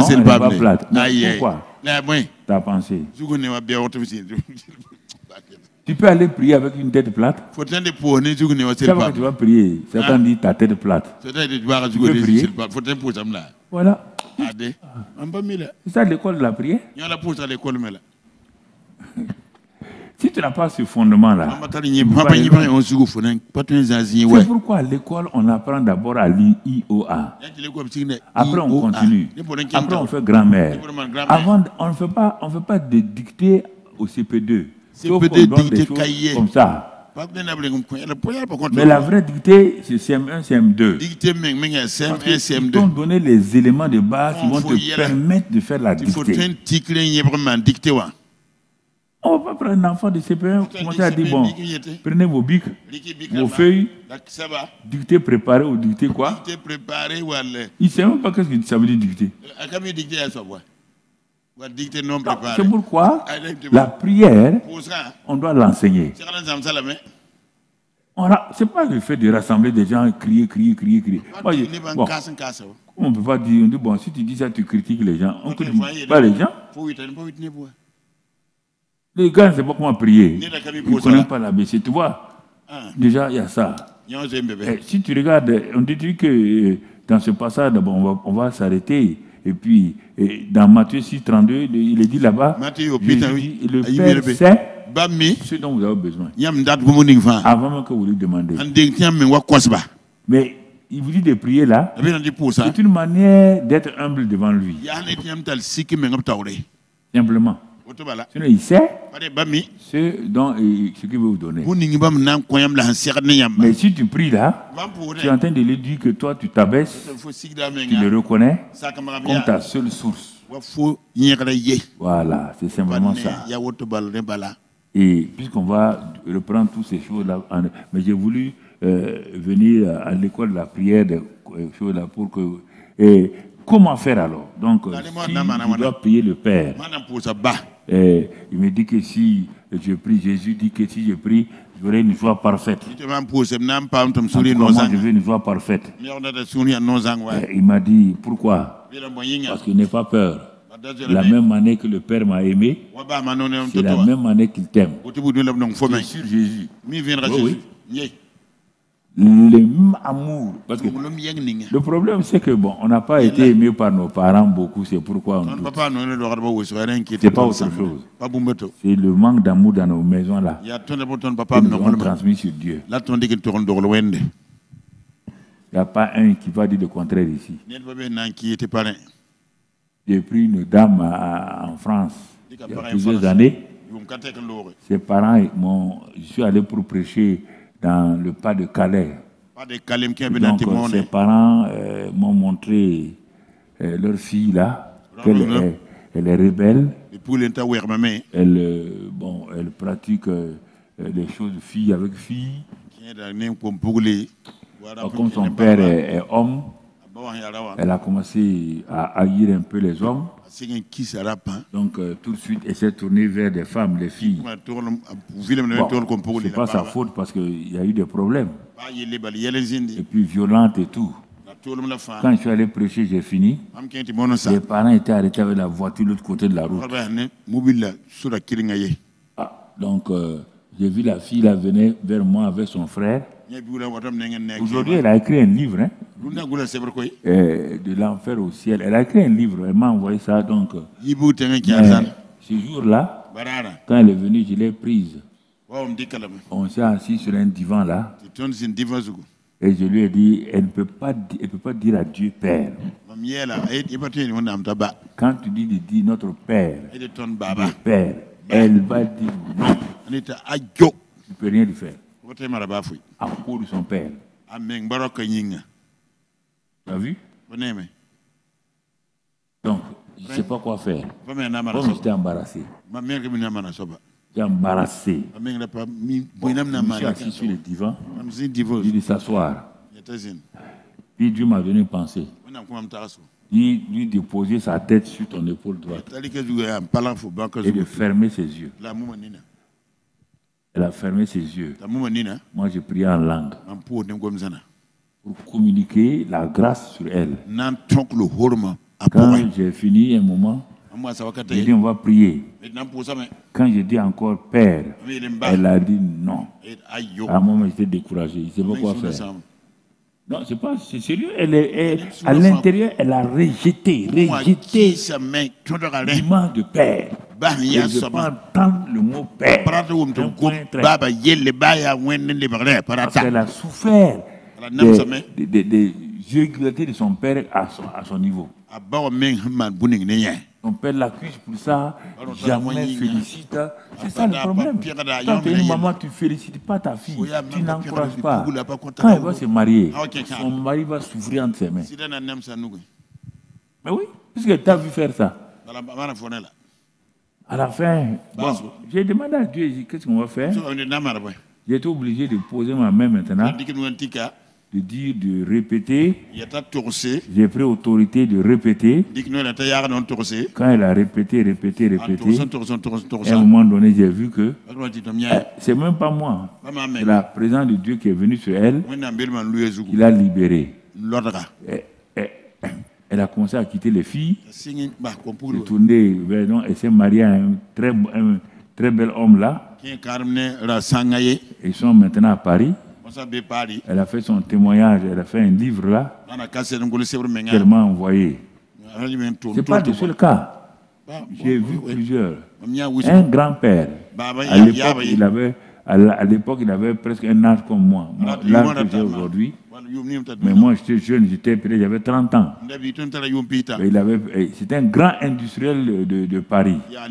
elle n'est pas plate. Pourquoi? Tu as pensé. Tu peux aller prier avec une tête plate. Chaque fois que tu vas prier, Satan dit ta tête plate. Tu peux prier. Voilà. C'est ça l'école de la prière. Si tu n'as pas ce fondement-là, c'est pourquoi à l'école, on apprend d'abord à l'IOA. Après, on continue. Après, on fait grammaire. Avant, on ne fait pas de dictée au CP2. Sauf qu'on donne des choses comme ça. Mais la vraie dictée, c'est CM1, CM2. Ils t'ont donné les éléments de base qui vont te permettre de faire la dictée. On ne va pas prendre un enfant de CP1 et commencer à dire, bon, prenez vos bics, vos feuilles, dictée préparée ou dictée quoi. Il ne sait même pas ce que ça veut dire dictée. C'est pourquoi la prière, on doit l'enseigner. Ce n'est pas le fait de rassembler des gens, crier. Moi, bon, on ne peut pas dire, on dit, bon, si tu dis ça, tu critiques les gens. On ne critique pas les gens. Les gars ne savent pas comment prier. Ils ne connaissent pas l'ABC. Tu vois, déjà, il y a ça. Et si tu regardes, on dit que dans ce passage, on va s'arrêter. Et puis, dans Matthieu 6, 32, il est dit là-bas, le Père sait ce dont vous avez besoin. Avant même que vous lui demandez. Mais il vous dit de prier là. C'est une manière d'être humble devant lui. Simplement. Sinon, il sait ce qu'il veut vous donner. Mais si tu pries là, tu es en train de lui dire que toi, tu t'abaisses, tu le reconnais comme ta seule source. Voilà, c'est simplement ça. Et puisqu'on va reprendre toutes ces choses-là, mais j'ai voulu venir à l'école de la prière de choses-là pour que... comment faire alors? Donc, si je dois prier le Père, il me dit que si je prie, Jésus dit que si je prie, j'aurai une joie parfaite. Moi, je veux une joie parfaite. Il m'a dit, pourquoi? Parce qu'il n'est pas peur. La même manière que le Père m'a aimé, c'est la même manière qu'il t'aime. C'est sur Jésus. Oui. Le même amour. Parce que le problème, c'est que bon, on n'a pas été aimé par nos parents beaucoup, c'est pourquoi on doute. C'est pas autre chose. C'est le manque d'amour dans nos maisons là. Que nous avons transmis sur Dieu. Il n'y a pas un qui va dire le contraire ici. J'ai pris une dame en France il y a plusieurs années. Ses parents je suis allé pour prêcher dans le pas de Calais. Donc, ses parents m'ont montré leur fille là, elle est rebelle. Elle pratique les choses fille avec fille. Comme son père est homme, elle a commencé à haïr un peu les hommes. Donc tout de suite, elle s'est tournée vers des femmes, les filles. Bon, c'est pas sa faute parce qu'il y a eu des problèmes. Et puis violente et tout. Quand je suis allé prêcher, j'ai fini. Les parents étaient arrêtés avec la voiture de l'autre côté de la route. Donc j'ai vu la fille, elle venait vers moi avec son frère. Aujourd'hui, elle a écrit un livre, hein, de l'enfer au ciel. Elle a écrit un livre, elle m'a envoyé ça. Donc, ce jour-là, quand elle est venue, je l'ai prise. On s'est assis sur un divan là. Et je lui ai dit, elle ne peut pas dire à Dieu Père. Quand tu dis de dire notre Père, le Père, elle va dire non. Tu ne peux rien lui faire. À cause de son père. Tu as vu? Donc, je ne sais pas quoi faire. Comme j'étais embarrassé. J'étais embarrassé. Bon, je suis assis sur le divan. Je lui ai dit s'asseoir. Puis Dieu m'a donné une pensée. Il lui déposer sa tête sur ton épaule droite. Et de fermer ses yeux. Elle a fermé ses yeux. Moi, j'ai prié en langue pour communiquer la grâce sur elle. Quand j'ai fini un moment, j'ai dit on va prier. Quand j'ai dit encore Père, elle a dit non. À un moment, j'étais découragé. Je ne sais pas quoi faire. Non, c'est sérieux. À l'intérieur, elle a rejeté l'image de Père. Et je ne peux pas entendre le mot Père. Parce qu'elle a souffert des irrégularités de son père à son niveau. Son père l'accuse pour ça, jamais félicite. C'est ça le problème. Quand tu es une maman, tu ne félicites pas ta fille, tu n'encourages pas. Quand elle va se marier, son mari va souffrir entre ses mains. Mais oui, puisque tu as vu faire ça. À la fin, bon, j'ai demandé à Dieu, qu'est-ce qu'on va faire? J'ai été obligé de poser ma main maintenant, de dire, de répéter. J'ai pris autorité de répéter. Quand elle a répété, à un moment donné, j'ai vu que c'est même pas moi. C'est la présence de Dieu qui est venue sur elle, qui l'a libérée. Elle a commencé à quitter les filles, de tourner vers nous. Elle s'est mariée à un très bel homme là. Ils sont maintenant à Paris. Elle a fait son témoignage, elle a fait un livre là, qu'elle m'a envoyé. Ce n'est pas le seul cas. J'ai vu plusieurs. Un grand-père, à l'époque, il avait presque un âge comme moi. L'âge que j'ai aujourd'hui. Mais moi, j'étais jeune, j'avais 30 ans. C'était un grand industriel de Paris. Il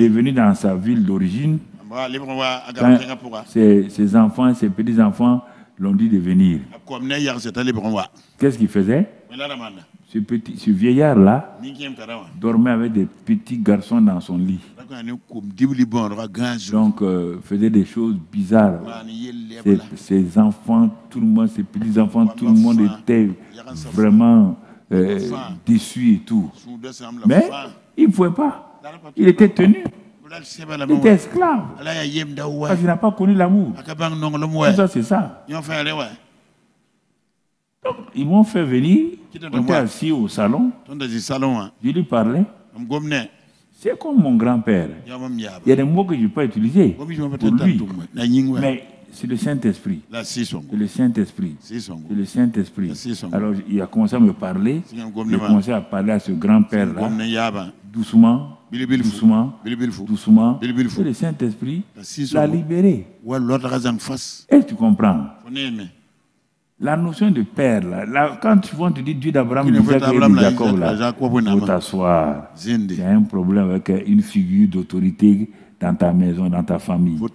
est venu dans sa ville d'origine. Ses enfants, ses petits-enfants l'ont dit de venir. Qu'est-ce qu'il faisait? Ce vieillard-là dormait avec des petits garçons dans son lit. Donc, faisait des choses bizarres. Ses enfants, tout le monde, ses petits-enfants, tout le monde était vraiment déçu et tout. Mais il ne pouvait pas. Il était tenu. Il était esclave. Parce qu'il n'a pas connu l'amour. Ça, c'est ça. Donc, ils m'ont fait venir. On était assis au salon. Je lui parlais. C'est comme mon grand-père. Il y a des mots que je ne peux pas utiliser pour lui. Mais c'est le Saint-Esprit. C'est le Saint-Esprit. C'est le Saint-Esprit. Alors, il a commencé à me parler. Il a commencé à parler à ce grand-père-là. Doucement. Doucement. Et le Saint-Esprit l'a libéré. Et tu comprends? La notion de père, là, quand tu vas te dire Dieu d'Abraham, d'Isaac et de Jacob, là, il faut t'asseoir. Il y a un problème avec une figure d'autorité dans ta maison, dans ta famille. Tu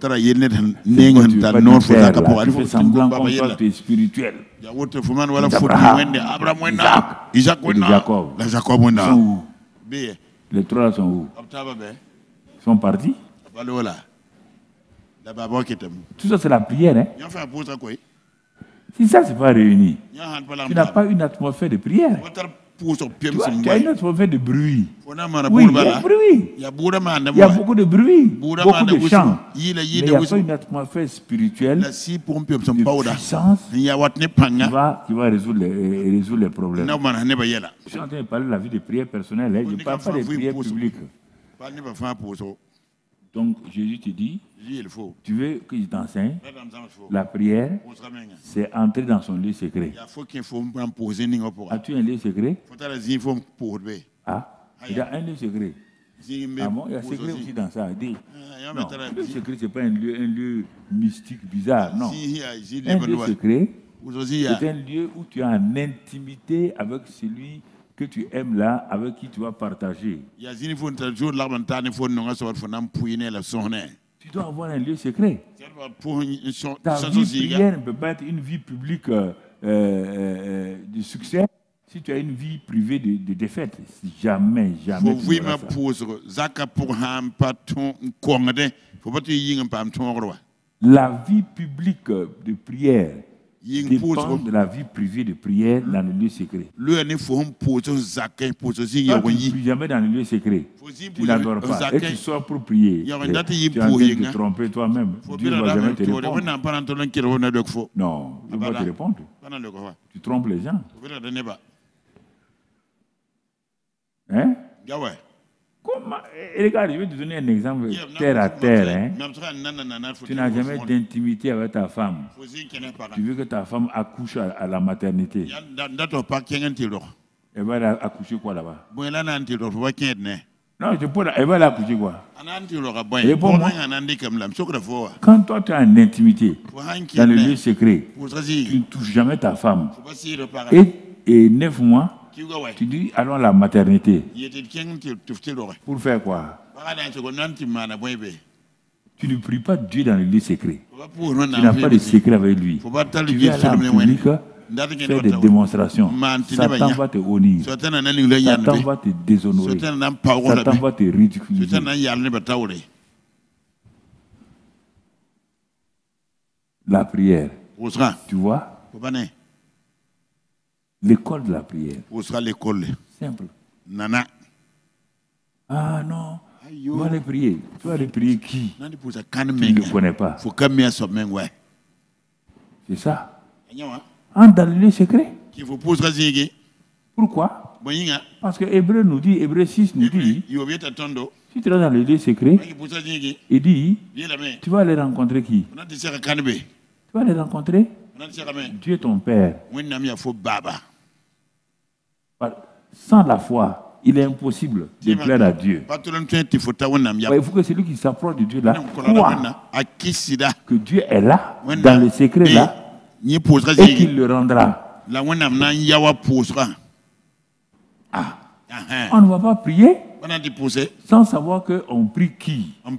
fais semblant comme toi, tu es spirituel. Isaac et Jacob. Ils sont où? Les trois sont où? Ils sont partis. Tout ça, c'est la prière. Hein? Si ça, c'est pas réuni, tu n'as pas une atmosphère de prière. Tu as une atmosphère de bruit. Oui, il y a bruit. Il y a beaucoup de bruit, beaucoup de chants. Mais il n'y a pas une atmosphère spirituelle de puissance qui va résoudre les problèmes. Je suis en train de parler de la vie de prière personnelle. Je ne parle pas des prières publiques. Donc Jésus te dit, tu veux que je t'enseigne? La prière, c'est entrer dans son lieu secret. As-tu un lieu secret? Ah, il y a un lieu secret. Ah bon, il y a un secret aussi dans ça. Non, le lieu secret, ce n'est pas un lieu mystique bizarre, non. Un lieu secret, c'est un lieu où tu es en intimité avec celui que tu aimes là, avec qui tu vas partager. Tu dois avoir un lieu secret. Ta vie prière ne peut pas être une vie publique de succès si tu as une vie privée de défaite. Jamais, jamais. La vie publique de prière dépend de la vie privée de prière dans le lieu secret. Quand tu ne pries jamais dans le lieu secret, tu n'adores pas. Et tu sors pour prier. Tu es en train de te tromper toi-même. Dieu ne va jamais te répondre. Non, Dieu ne va te répondre. Tu trompes les gens. Hein? Comment? Regarde, je vais te donner un exemple terre à terre. Hein? Tu n'as jamais d'intimité avec ta femme. Tu veux que ta femme accouche à la maternité. Elle va accoucher quoi là-bas? Non, elle va l'accoucher quoi? Réponds-moi. Quand toi tu as une intimité dans le lieu secret, tu ne touches jamais ta femme. Et 9 mois, tu dis allons à la maternité. Pour faire quoi? Tu ne pries pas Dieu dans le lieu secret. Tu n'as pas de secret avec lui. Tu viens là en public, faire des démonstrations. Satan va te honir. Satan va te déshonorer. Satan va te ridiculiser. La prière. Tu vois? L'école de la prière. Simple. Ah non. Tu vas aller prier. Tu vas aller prier qui? Tu ne le connais pas. C'est ça. Entre dans le lieu secret. Pourquoi? Parce que Hébreu nous dit, Hébreu 6 nous dit, si tu es dans le lieu secret, il dit, tu vas aller rencontrer qui? Tu vas aller rencontrer Dieu ton Père. Sans la foi, il est impossible de plaire à Dieu. Il faut que celui qui s'approche de Dieu là croit que Dieu est là, dans le secret là, et qu'il le rendra. On ne va pas prier sans savoir qu'on prie qui. Qui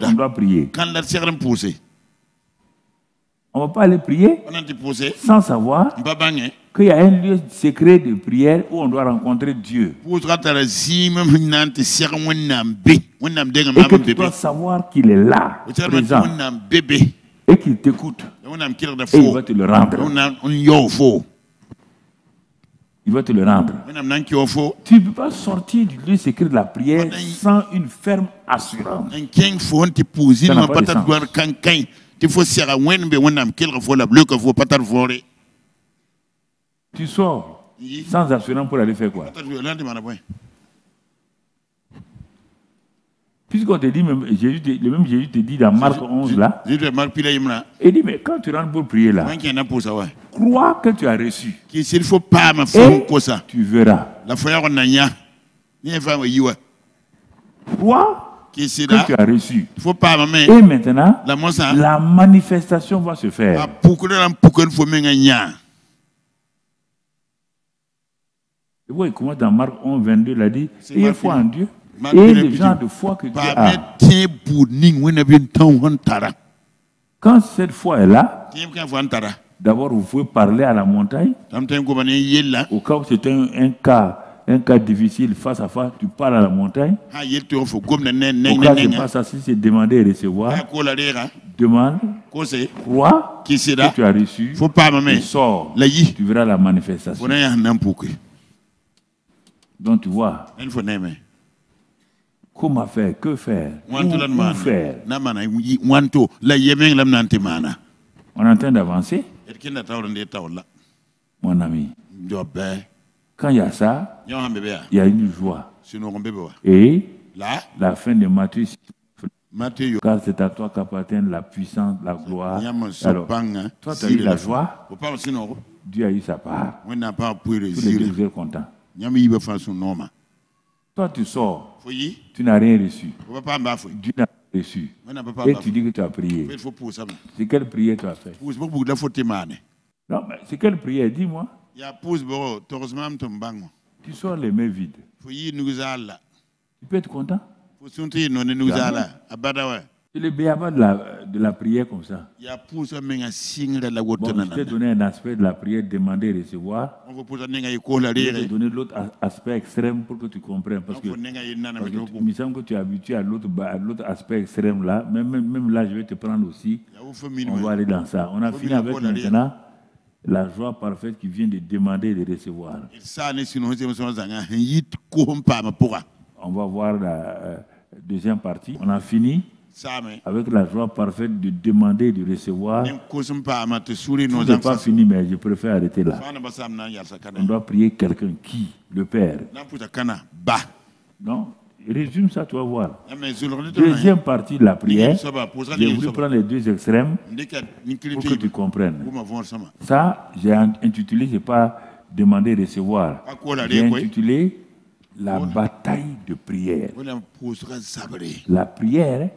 on doit prier. On ne va pas aller prier sans savoir qu'il y a un lieu secret de prière où on doit rencontrer Dieu. Et que tu dois savoir qu'il est là, présent, et qu'il t'écoute. Et il va te le rendre. Il va te le rendre. Tu ne peux pas sortir du lieu secret de la prière sans une ferme assurance. Ça n'a pas de sens. Tu sors sans assurance pour aller faire quoi? Puisqu'on te dit, le même Jésus te dit dans Marc 11 là, il dit, mais quand tu rentres pour prier là, crois que tu as reçu. Et tu verras. Crois que tu as reçu. Et maintenant, la manifestation va se faire. Et vous, il commence dans Marc 11, 22, il a dit, ayez foi en Dieu. Et le genre de foi que Dieu a. Quand cette foi est là, d'abord vous pouvez parler à la montagne. Au cas où c'est un cas difficile face à face, tu parles à la montagne. Au cas c'est pas ça, si c'est demander et recevoir, demande, crois que tu as reçu, et sors, tu verras la manifestation. Donc tu vois, comment faire, que faire, où faire. On est en train d'avancer, mon ami. Quand il y a ça, il y a une joie. Et la fin de Matthieu, car c'est à toi qu'appartient la puissance, la gloire. Alors, toi tu as eu la joie, Dieu a eu sa part. Tous les deux sont contents. Toi tu sors, tu n'as rien reçu. Dieu n'a rien reçu. Et tu dis que tu as prié. C'est quelle prière tu as fait? Non, mais c'est quelle prière? Dis-moi. Tu sors les mains vides. Tu peux être content? C'est le béaba de la prière comme ça. Bon, je t'ai donné un aspect de la prière, demander et recevoir. Je t'ai donné l'autre aspect extrême pour que tu comprennes. Parce que il me semble que tu es habitué à l'autre aspect extrême là. Même là, je vais te prendre aussi. On va aller dans ça. On a fini avec maintenant la joie parfaite qui vient de demander et de recevoir. On va voir la deuxième partie. On a fini avec la joie parfaite de demander et de recevoir. Je n'ai pas fini, mais je préfère arrêter là. On doit prier quelqu'un qui? Le Père. Non, résume ça, tu vas voir. Deuxième partie de la prière, j'ai voulu prendre les deux extrêmes pour que tu comprennes. Ça, j'ai intitulé, ce n'est pas demander et recevoir. J'ai intitulé La bataille de prière. La prière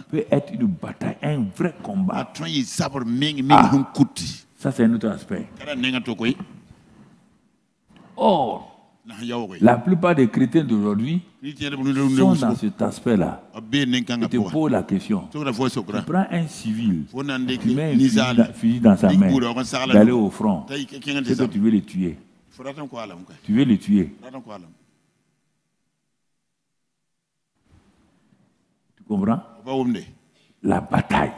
peut être une bataille, un vrai combat. Ça, c'est un autre aspect. Or, la plupart des chrétiens d'aujourd'hui sont dans cet aspect-là. Je te pose la question. Tu prends un civil, tu mets un fusil dans sa main, d'aller au front, c'est que tu veux le tuer. Tu veux le tuer. Tu comprends? La bataille,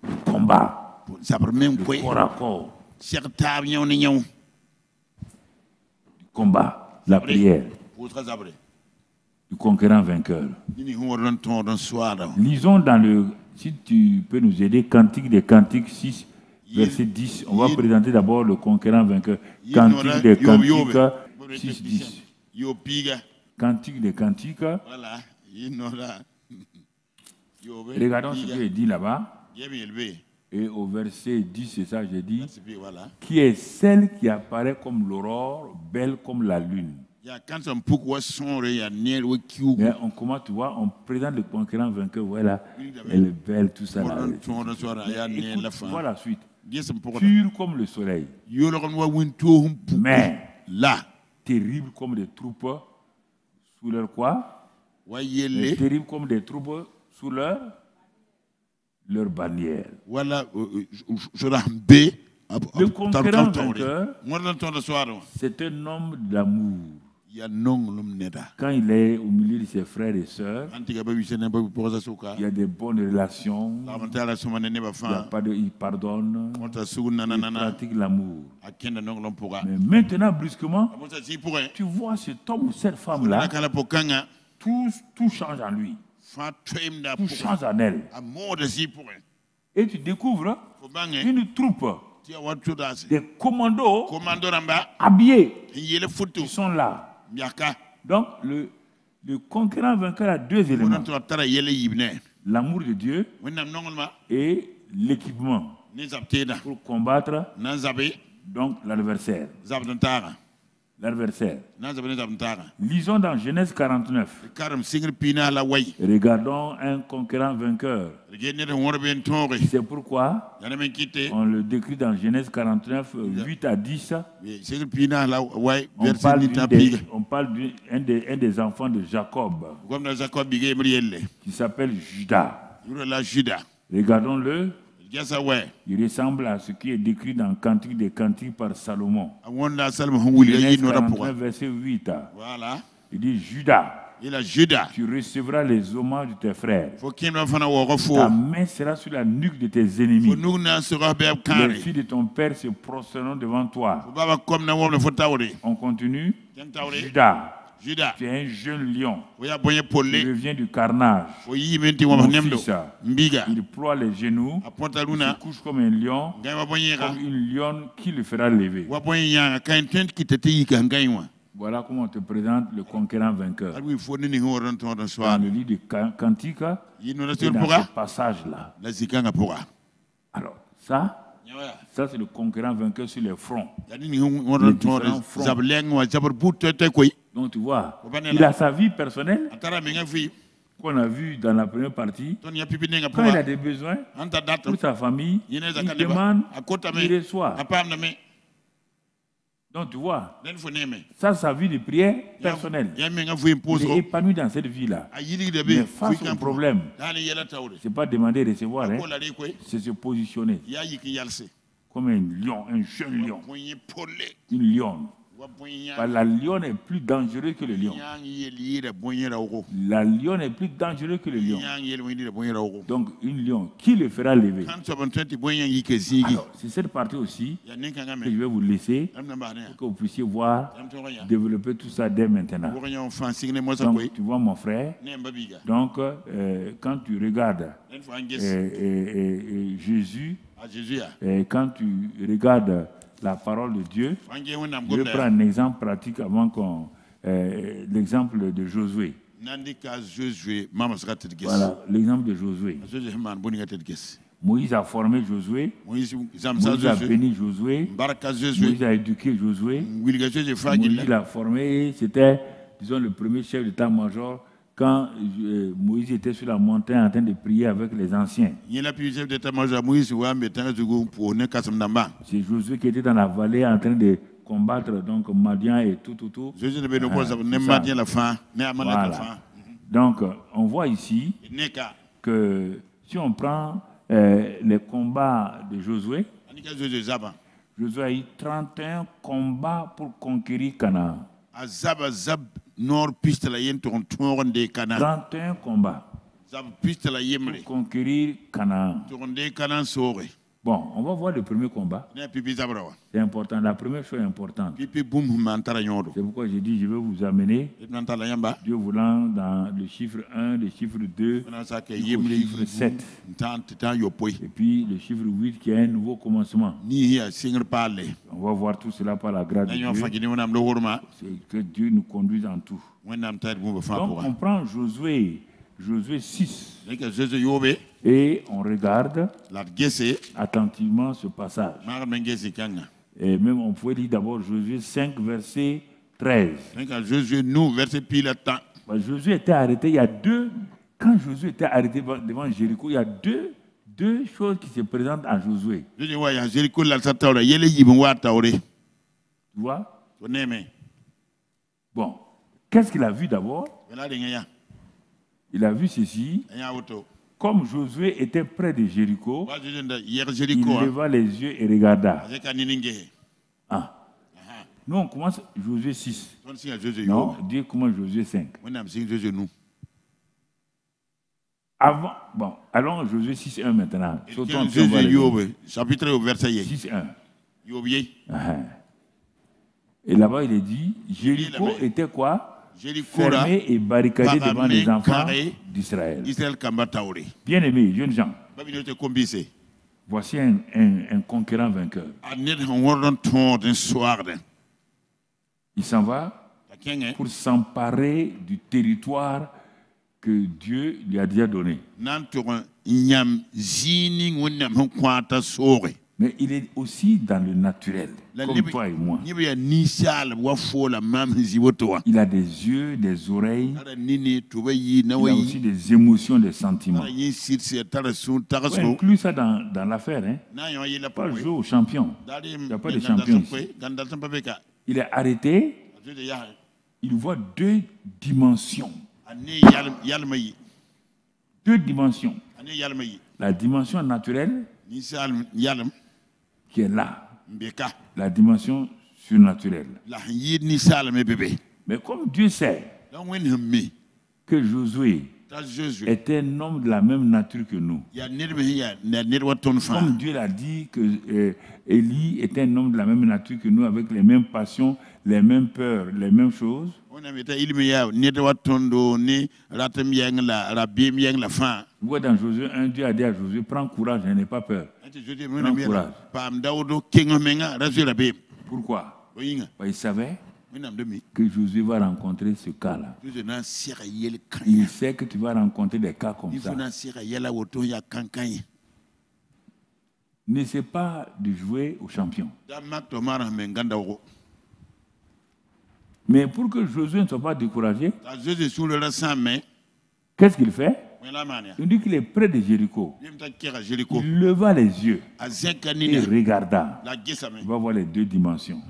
le combat, le corps à corps. Combat, la prière, du conquérant vainqueur. Lisons dans le, si tu peux nous aider, Cantique des Cantiques 6, verset 10. On va présenter d'abord le conquérant vainqueur. Cantique des Cantiques 6, 10. Cantique des Cantiques. Regardons ce qu'il dit là-bas. Et au verset 10, c'est ça, j'ai dit, qui est celle qui apparaît comme l'aurore, belle comme la lune. Mais on commence, tu vois, on présente le conquérant vainqueur, voilà, elle est belle, tout ça. Là. Écoute, voilà la suite. Pure comme le soleil. Mais terrible comme des troupes sous leur quoi? Terrible comme des troupes sous leur bannière. Le conquérant vainqueur, c'est un homme d'amour. Quand il est au milieu de ses frères et sœurs, il y a des bonnes relations, il pardonne, il pratique l'amour. Mais maintenant, brusquement, tu vois cet homme ou cette femme-là, tout change en lui. Tout change en elle. Et tu découvres une troupe, des commandos habillés qui sont là. Donc, le conquérant vainqueur a deux éléments. L'amour de Dieu et l'équipement pour combattre donc l'adversaire. Lisons dans Genèse 49. Regardons un conquérant vainqueur. C'est pourquoi on le décrit dans Genèse 49, 8 à 10. On parle d'un des enfants de Jacob qui s'appelle Judas. Regardons-le. Il ressemble à ce qui est décrit dans Cantique des Cantiques par Salomon. Genèse 49, verset 8. Il dit Judas, tu recevras les hommages de tes frères. Ta main sera sur la nuque de tes ennemis. Les filles de ton père se prosterneront devant toi. On continue. Judas, tu es un jeune lion. Il revient du carnage. Mon fils, il ploie les genoux. Il se couche comme un lion, comme une lionne qui le fera lever. Voilà comment on te présente le conquérant vainqueur. Dans le livre de Cantique, et dans ce passage-là. Alors, ça c'est le conquérant vainqueur sur les fronts. Les différents fronts. Donc tu vois, il a sa vie personnelle qu'on a vu dans la première partie. Quand il a des besoins pour sa famille, il demande, il reçoit. Donc tu vois, ça c'est sa vie de prière personnelle. Il est épanoui dans cette vie-là. Mais face au problème, ce n'est pas demander de recevoir, c'est se positionner comme un lion, un jeune lion, une lionne. La lionne est plus dangereuse que le lion. La lionne est plus dangereuse que le lion. Donc, une lionne, qui le fera lever? Alors, c'est cette partie aussi que je vais vous laisser pour que vous puissiez voir, développer tout ça dès maintenant. Donc, tu vois mon frère. Donc, quand tu regardes Jésus, quand tu regardes la parole de Dieu, je vais prendre un exemple pratique avant qu'on... l'exemple de Josué. Voilà, l'exemple de Josué. Moïse a formé Josué. Moïse a béni Josué. Moïse a éduqué Josué. Moïse l'a formé. C'était disons, le premier chef d'état-major, quand Moïse était sur la montagne en train de prier avec les anciens. C'est Josué qui était dans la vallée en train de combattre donc Madian et tout. Voilà. Donc, on voit ici que si on prend les combats de Josué, Josué a eu 31 combats pour conquérir Canaan. 31 combats pour conquérir Canaan. Bon, on va voir le premier combat. C'est important. La première chose importante. C'est pourquoi j'ai dit je vais vous amener, Dieu voulant, dans le chiffre 1, le chiffre 2, le chiffre 7. Et puis le chiffre 8 qui est un nouveau commencement. On va voir tout cela par la grâce de Dieu. C'est que Dieu nous conduise en tout. Donc on prend Josué 6 et on regarde attentivement ce passage. Et même on pouvait lire d'abord Josué 5 verset 13. Josué était arrêté, il y a deux. Quand Josué était arrêté devant Jéricho, il y a deux choses qui se présentent à Josué. Tu vois? Bon, qu'est-ce qu'il a vu d'abord? Il a vu ceci. Comme Josué était près de Jéricho, il leva les yeux et regarda. Ah. Nous, on commence Josué 6. Non, Dieu commence Josué 5. Avant, bon, allons Josué 6.1 maintenant. Chapitre verset 6.1. Et là-bas, il est dit, Jéricho était quoi? Fermé et barricadé devant les enfants d'Israël. Bien aimés, jeunes gens, voici un conquérant vainqueur. Il s'en va pour s'emparer du territoire que Dieu lui a déjà donné. Mais il est aussi dans le naturel, comme toi et moi. Il a des yeux, des oreilles, il a aussi des émotions, des sentiments. Il faut inclure ça dans l'affaire. Hein? Pas jouer au champion. Il n'y a pas de champion ici. Il est arrêté, il voit deux dimensions. Deux dimensions. La dimension naturelle, qui est là, la dimension surnaturelle. Mais comme Dieu sait que Josué était un homme de la même nature que nous, comme Dieu l'a dit que Élie était un homme de la même nature que nous, avec les mêmes passions, les mêmes peurs, les mêmes choses. Pourquoi dans Josué 1, Dieu a dit à Josué, prends courage, je n'ai pas peur. Prends courage. Pourquoi? Il savait que Josué va rencontrer ce cas-là. Il sait que tu vas rencontrer des cas comme ça. N'essaie pas de jouer au champion. Mais pour que Josué ne soit pas découragé, qu'est-ce qu'il fait? Il dit qu'il est près de Jéricho. Il leva les yeux et regarda. Il va voir les deux dimensions.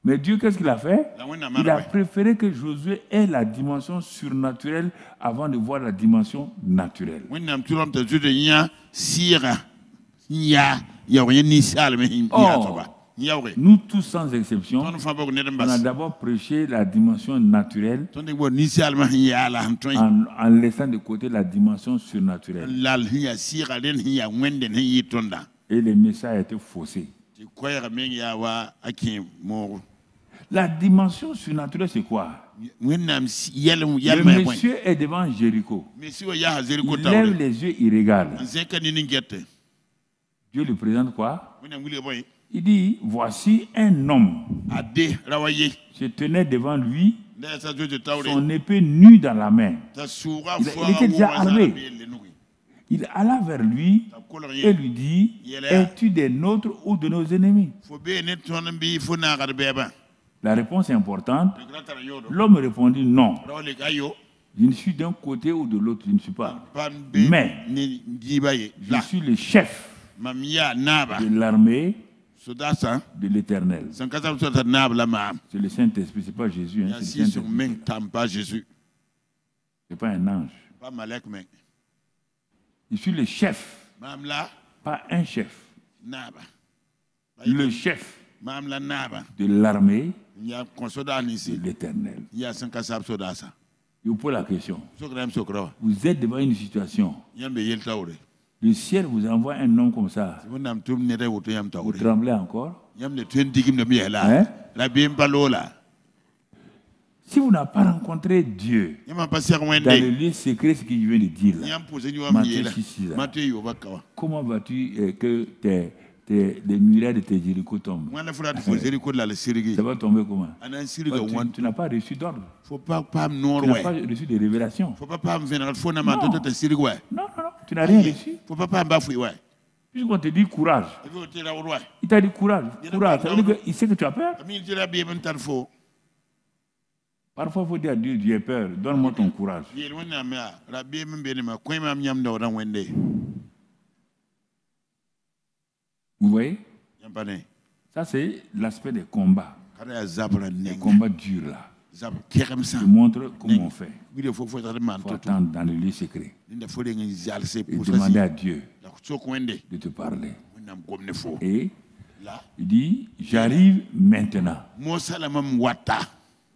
Mais Dieu, qu'est-ce qu'il a fait? Il a préféré que Josué ait la dimension surnaturelle avant de voir la dimension naturelle. Nous tous sans exception, on a d'abord prêché la dimension naturelle en laissant de côté la dimension surnaturelle. Et le message a été faussé. La dimension surnaturelle, c'est quoi? Le monsieur est devant Jéricho. Il lève les yeux, il regarde. Dieu lui présente quoi? Il dit, voici un homme. Se tenait devant lui, son épée nue dans la main. Il était déjà armé. Il alla vers lui et lui dit, es-tu des nôtres ou de nos ennemis? La réponse est importante. L'homme répondit non. Je ne suis d'un côté ou de l'autre, je ne suis pas. Mais je suis le chef de l'armée de l'Éternel. C'est le Saint-Esprit, ce n'est pas Jésus. Hein, c'est ce n'est pas un ange. Je suis le chef, pas un chef. Le chef de l'armée de l'Éternel. Je vous pose la question. Vous êtes devant une situation. Le ciel vous envoie un homme comme ça. Vous tremblez encore? Hein? Si vous n'avez pas rencontré Dieu dans le lieu secret, ce qu'il vient de dire là, Matthieu 6, comment vas-tu que les murailles de tes Jéricho tombent? Ça va tomber comment? Tu n'as pas reçu d'ordre. Tu n'as pas reçu de révélation. Non, tu n'as rien reçu. Puisqu'on te dit courage. Il t'a dit courage. Courage, ça veut dire qu'il sait que tu as peur. Parfois, il faut dire à Dieu, j'ai peur, donne-moi ton courage. Vous voyez? Ça, c'est l'aspect des combats. Les combats durs là. Je montre comment on fait. Il faut attendre dans le lieu secret. Et demander à Dieu de te parler. Et il dit, j'arrive maintenant.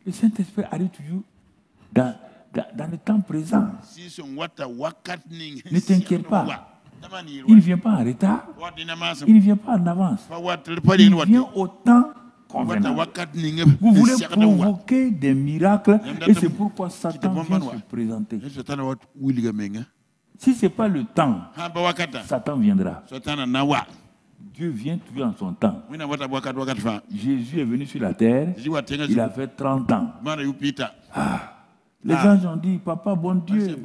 Le Saint-Esprit arrive toujours dans le temps présent. Ne t'inquiète pas. Il ne vient pas en retard. Il ne vient pas en avance. Il vient au temps convenable. Vous voulez provoquer des miracles et c'est pourquoi Satan vient se présenter. Si ce n'est pas le temps, Satan viendra. Dieu vient toujours en son temps. Jésus est venu sur la terre, il a fait 30 ans. Les gens ont dit, papa, bon Dieu,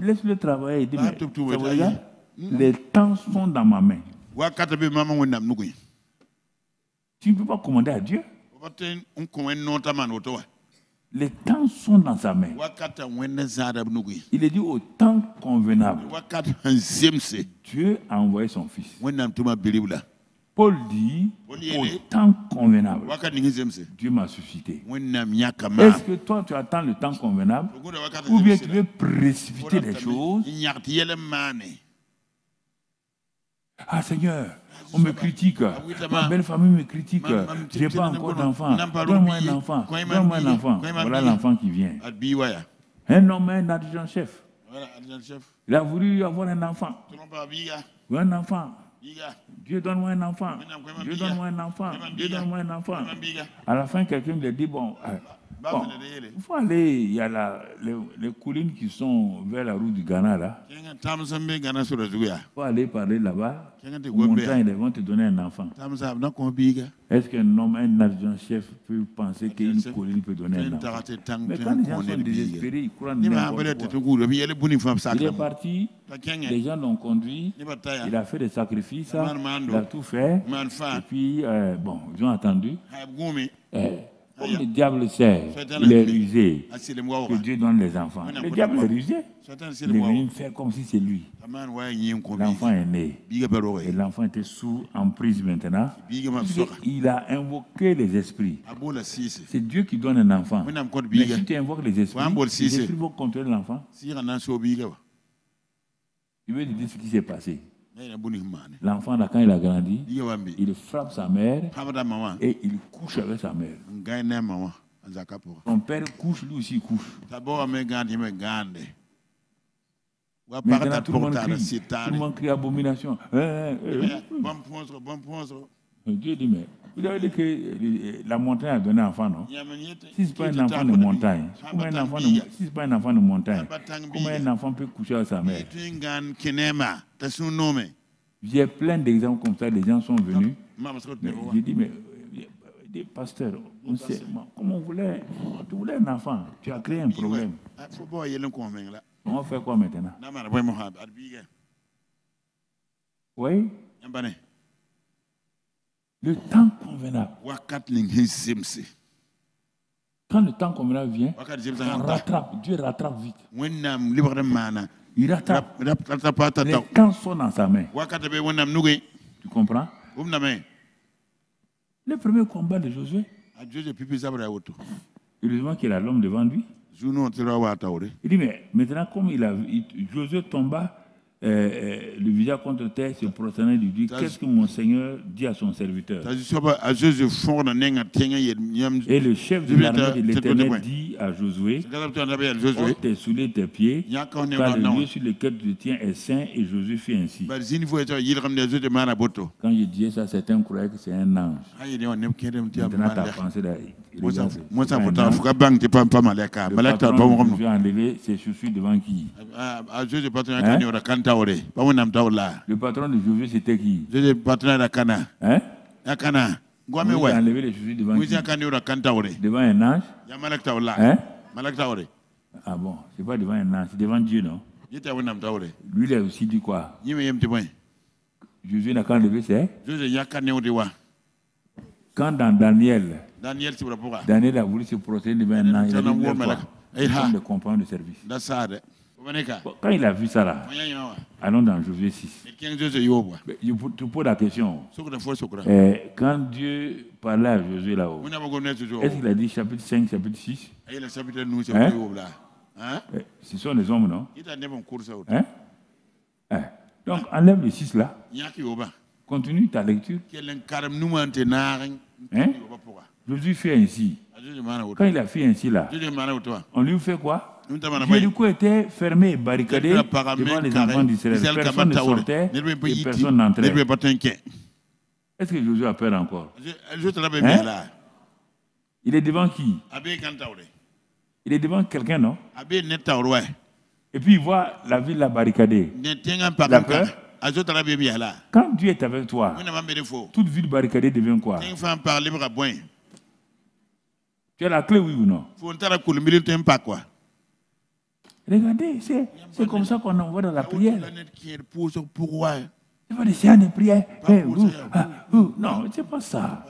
laisse-le travailler. Il dit, mais, les temps sont dans ma main. Tu ne peux pas commander à Dieu. Les temps sont dans sa main. Il est dit au temps convenable. Dieu a envoyé son fils. Paul dit au temps convenable. Dieu m'a suscité. Est-ce que toi tu attends le temps convenable ou bien tu veux précipiter les choses? Ah Seigneur, on me critique, ma belle famille me critique, je n'ai pas encore d'enfant, donne-moi un enfant, donne-moi un enfant. Voilà l'enfant qui vient. Un homme, un adjudant-chef. Il a voulu avoir un enfant. Un enfant. Dieu donne-moi un enfant. Dieu donne-moi un enfant. Dieu donne-moi un enfant. À la fin, quelqu'un lui a dit, bon, il faut aller, il y a les collines qui sont vers la route du Ghana là. Il faut aller parler là-bas. Au montagne, ils vont te donner un enfant. Est-ce qu'un homme, un adjudant-chef peut penser qu'une colline peut donner un enfant? Mais quand les gens sont désespérés, ils croient n'importe quoi. Il est parti, les gens l'ont conduit, il a fait des sacrifices, il a tout fait. Et puis, bon, ils ont attendu. Comme le diable sait, il est rusé, que Dieu donne les enfants. Le diable est rusé. Il est venu faire comme si c'est lui. L'enfant est né. Et l'enfant était sous emprise maintenant. Il a invoqué les esprits. C'est Dieu qui donne un enfant. Mais si tu invoques les esprits vont contrôler l'enfant. Je vais te dire ce qui s'est passé. L'enfant, quand il a grandi, il frappe sa mère et il couche avec sa mère. Son père couche, lui aussi couche. Maintenant, tout le monde crie abomination. Dieu dit, mais vous avez dit que la montagne a donné un enfant, non? Si ce n'est pas un enfant de montagne, si ce n'est pas un enfant de montagne, comment un enfant peut coucher avec sa mère? J'ai plein d'exemples comme ça, les gens sont venus. J'ai dit, mais pasteur, comment tu voulais un enfant, tu as créé un problème. On va faire quoi maintenant? Oui? Le temps convenable. Quand le temps comme là vient, on rattrape. Dieu rattrape vite. Il rattrape. Les temps sont dans sa main. Tu comprends? Le premier combat de Josué, heureusement qu'il a l'homme devant lui. Il dit, mais maintenant, comme Josué tomba, le visage contre terre, se prosternait, il dit, qu'est-ce que mon Seigneur dit à son serviteur? Et le chef de l'armée de l'Éternel dit à Josué, ôte tes souliers, tes pieds, car le lieu sur lequel tu te tiens est saint, et Josué fit ainsi. Quand je disais ça, certains croyaient que c'est un ange. Maintenant, tu as pensé d'ailleurs. Le patron veut enlever ses chaussures devant qui? Hein? Le patron de Josué, c'était qui? Hein? Il a enlevé les chaussures devant qui? Devant un ange? Hein? Ah bon, c'est pas devant un ange, c'est devant Dieu, non? Lui, il a aussi dit quoi? Josué n'a qu'à enlever ses. Quand dans Daniel a voulu se protéger devant un ange, il a dit comme des compagnons de service. Quand il a vu ça là, allons dans Josué 6. Je te pose la question. Quand Dieu parlait à Josué là-haut, est-ce qu'il a dit chapitre 5, chapitre 6? Hein? Ce sont les hommes, non? Hein? Donc enlève le 6 là. Continue ta lecture. Hein? Josué fait ainsi. Quand il a fait ainsi là, on lui fait quoi? Jéricho était fermé et barricadé devant les enfants d'Israël. Personne ne sortait et personne n'entrait. Est-ce que Josué a peur encore? Hein? Il est devant qui? Il est devant quelqu'un, non? Et puis il voit la ville la barricadée. La peur? Quand Dieu est avec toi, toute ville barricadée devient quoi? Tu as la clé, oui ou non? Regardez, c'est comme ça qu'on envoie dans la prière. C'est pas des séances de prière. Non, c'est pas ça.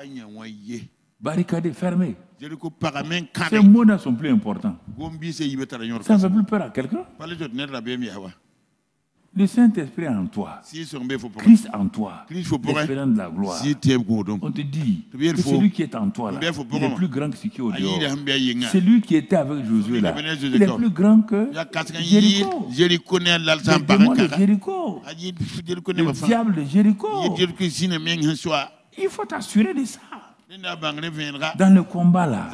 Barricadé, fermé. Ces mots-là sont plus importants. Ça ne fait plus peur à quelqu'un. Le Saint-Esprit est en toi. Christ en toi. L'espérance de la gloire. On te dit que celui qui est en toi, là, il est plus grand que ce qui est au dehors. Celui qui était avec Josué, là, il est plus grand que Jéricho. Le démon de Jéricho. Le diable de Jéricho. Il faut t'assurer de ça. Dans le combat là,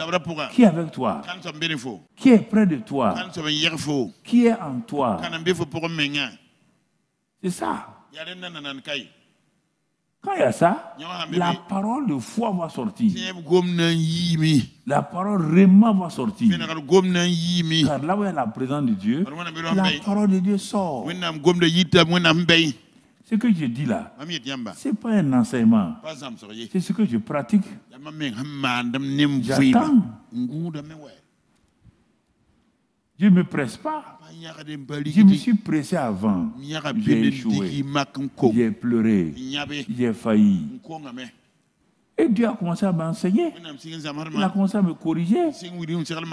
qui est avec toi? Qui est près de toi? Qui est en toi? C'est ça. Quand il y a ça, la parole de foi va sortir. La parole vraiment va sortir. Car là où il y a la présence de Dieu, la parole de Dieu sort. Ce que je dis là, ce n'est pas un enseignement. C'est ce que je pratique. J'attends. Je ne me presse pas. Je me suis pressé avant. J'ai échoué. J'ai pleuré. J'ai failli. Et Dieu a commencé à m'enseigner. Il a commencé à me corriger.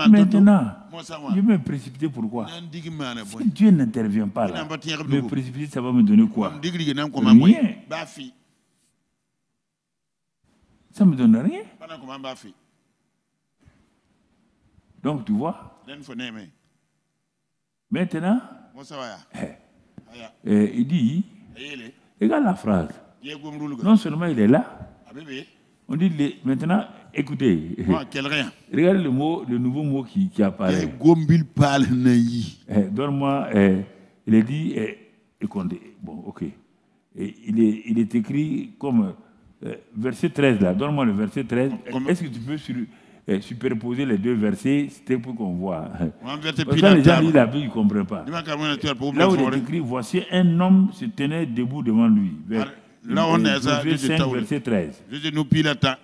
Maintenant, je vais me précipiter. Pourquoi? Si Dieu n'intervient pas là, me précipiter, ça va me donner quoi? Rien. Ça ne me donne rien. Donc, tu vois, maintenant, il dit, regarde la phrase. Non seulement il est là, on dit maintenant, écoutez, regardez le nouveau mot qui apparaît. Donne-moi, il est dit, bon, ok. Il est écrit comme verset 13 là. Donne-moi le verset 13. Est-ce que tu peux superposer les deux versets? C'était pour qu'on voit. Parce que quand les gens lisent la Bible, ils ne comprennent pas. Là où il est écrit, voici un homme se tenait debout devant lui. Josué 5, verset 13.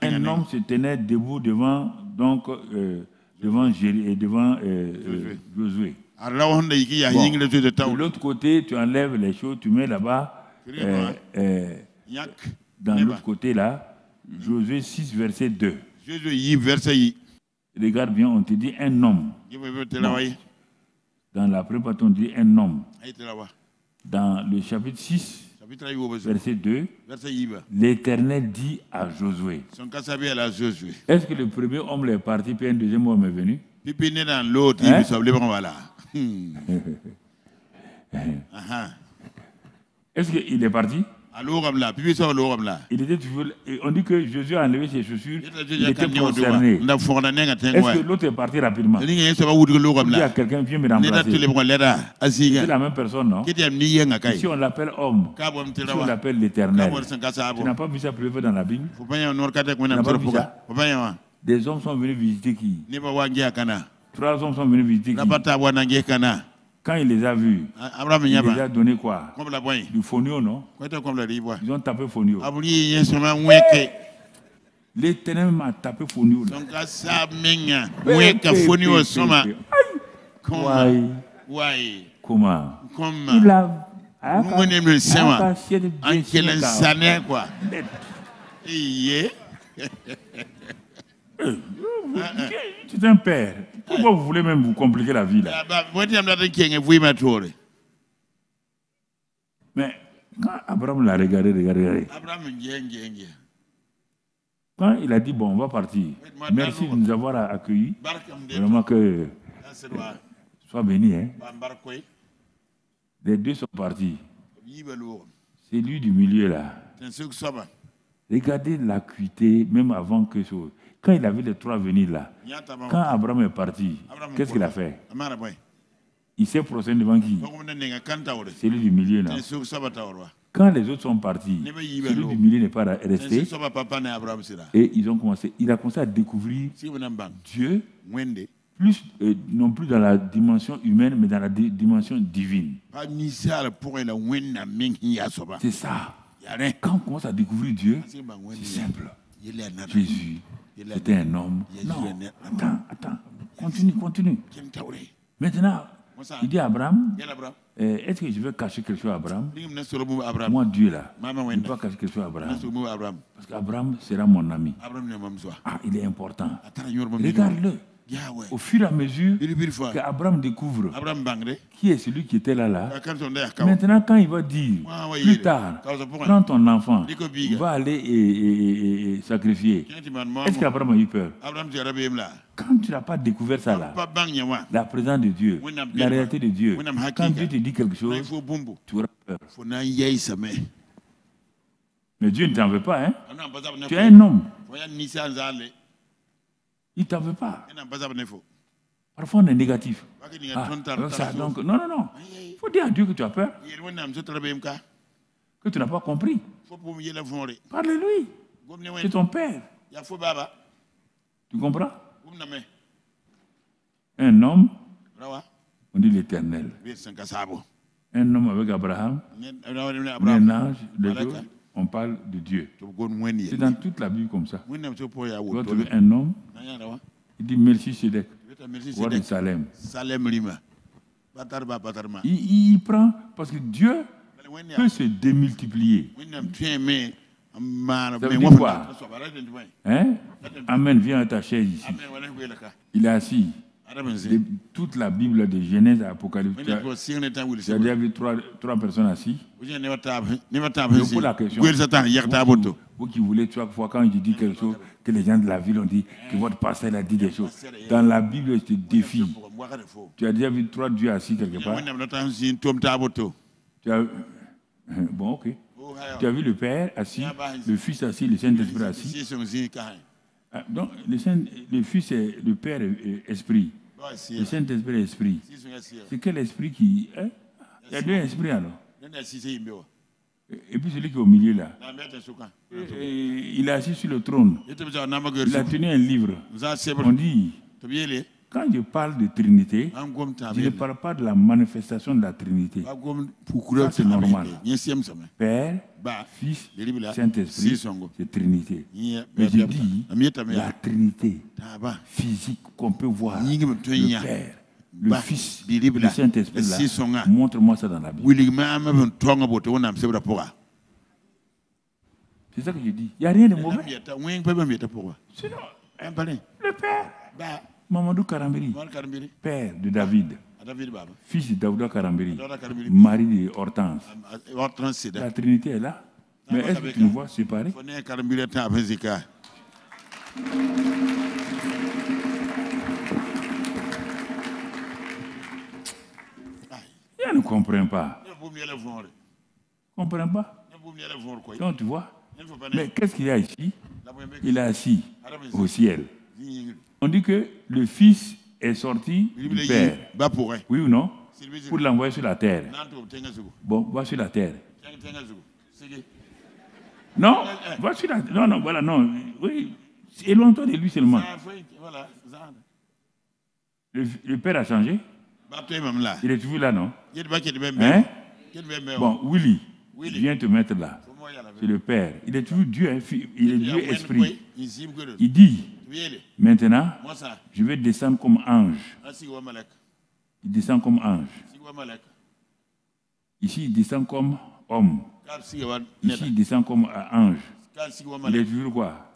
Un homme se tenait debout devant Josué. Bon. De l'autre côté, tu enlèves les choses, tu mets là-bas. Dans l'autre côté là, Josué 6, verset 2. Regarde bien, on te dit un homme. Non. Dans la préparation, on dit un homme. Dans le chapitre 6, verset 2, l'Éternel dit à Josué. Est-ce que le premier homme est parti puis un deuxième homme est venu? Est-ce qu'il est parti? Il était toujours, on dit que Jésus a enlevé ses chaussures, il était concerné. Est-ce que l'autre est parti rapidement? Il dit à quelqu'un, viens me remplacer. C'est la même personne, non? Ici on l'appelle homme, ici on l'appelle l'Éternel. Tu n'as pas vu ça prévu dans la Bible? Tu n'as pas vu ça? Des hommes sont venus visiter qui? 3 hommes sont venus visiter qui? Quand il les a vus, il les a donné quoi? Du fonio, non? Ils ont tapé fonio. L'Éternel m'a tapé fonio. Comment? Il a c'est un père. Pourquoi vous voulez même vous compliquer la vie là? Mais quand Abraham l'a regardé. Quand il a dit bon, on va partir. Merci de nous avoir accueillis. Vraiment que sois béni. Hein? Les deux sont partis. C'est lui du milieu là. Regardez l'acuité, même avant que ça. Quand il avait les 3 venus là, quand Abraham est parti, qu'est-ce qu'il a fait? Il s'est prosterné devant qui? C'est lui du milieu là. Quand les autres sont partis, celui du milieu n'est pas resté. Et ils ont commencé, il a commencé à découvrir Dieu, plus, non plus dans la dimension humaine, mais dans la dimension divine. C'est ça. Quand on commence à découvrir Dieu, c'est simple. Jésus, c'était un homme. Non, attends. Continue. Maintenant, il dit à Abraham, est-ce que je vais cacher quelque chose à Abraham? Moi, Dieu là, je ne peux pas cacher quelque chose à Abraham. Parce qu'Abraham sera mon ami. Ah, il est important. Regarde-le. Au fur et à mesure qu'Abraham découvre qui est celui qui était là. Maintenant, quand il va dire, plus tard, prends ton enfant, il va aller et sacrifier. Est-ce qu'Abraham a eu peur? Quand tu n'as pas découvert ça là, la présence de Dieu, la réalité de Dieu, quand Dieu te dit quelque chose, tu auras peur. Mais Dieu ne t'en veut pas, hein? Tu es un homme. Il ne t'en veut pas. Parfois, on est négatif. Ça, donc, non. Il faut dire à Dieu que tu as peur. Que tu n'as pas compris. Parle-lui. C'est ton père. Tu comprends? Un homme, on dit l'Éternel. Un homme avec Abraham, un ange, on parle de Dieu. C'est dans toute la Bible comme ça. Vous allez trouver un homme, il dit Melchisedec, roi de Salem. Il prend, parce que Dieu peut se démultiplier. Ça veut dire quoi? Hein? Amen, viens à ta chaise ici. Il est assis. Toute la Bible de Genèse à Apocalypse, j'ai déjà vu 3 personnes assises. Je pose la question. Vous qui voulez, chaque fois quand je dis quelque chose, que les gens de la ville ont dit, que votre pasteur a dit des choses. Dans la Bible, je te défie. Tu as déjà vu 3 dieux assis quelque part? Bon, ok. Tu as vu le Père assis, le Fils assis, le Saint-Esprit assis. Donc, le Fils est le Père est Esprit. Le Saint-Esprit est Esprit. C'est quel esprit qui... Hein? Il y a 2 esprits alors. Et puis celui qui est au milieu là. Il est assis sur le trône. Il a tenu un livre. On dit... Quand je parle de Trinité, je ne parle pas de la manifestation de la Trinité. Ça, c'est normal. Père, Fils, Saint-Esprit, c'est Trinité. Mais je dis la Trinité physique qu'on peut voir, le Père, le Fils, le Saint-Esprit, montre-moi ça dans la Bible. C'est ça que je dis. Il n'y a rien de mauvais. Sinon, le Père. Mamadou Karambiri, père de David, fils de Daouda Karambiri, mari de Hortense. La Trinité est là. Mais est-ce que tu nous vois séparés? Je ne comprends pas. Comprends pas? Donc tu vois. Mais qu'est-ce qu'il y a ici? Il est assis au ciel. On dit que le Fils est sorti du Père. Oui ou non? Pour l'envoyer sur la terre. Bon, va sur la terre. Non, va sur la terre. Non, non, voilà, non. Oui, éloigne-toi de lui seulement. Le Père a changé? Il est toujours là, non? Hein? Bon, Willy, viens te mettre là. C'est le Père. Il est toujours Dieu, hein? Il est Dieu esprit. Il dit, maintenant, je vais descendre comme ange. Il descend comme ange. Ici, il descend comme homme. Ici, il descend comme ange. Il est toujours quoi?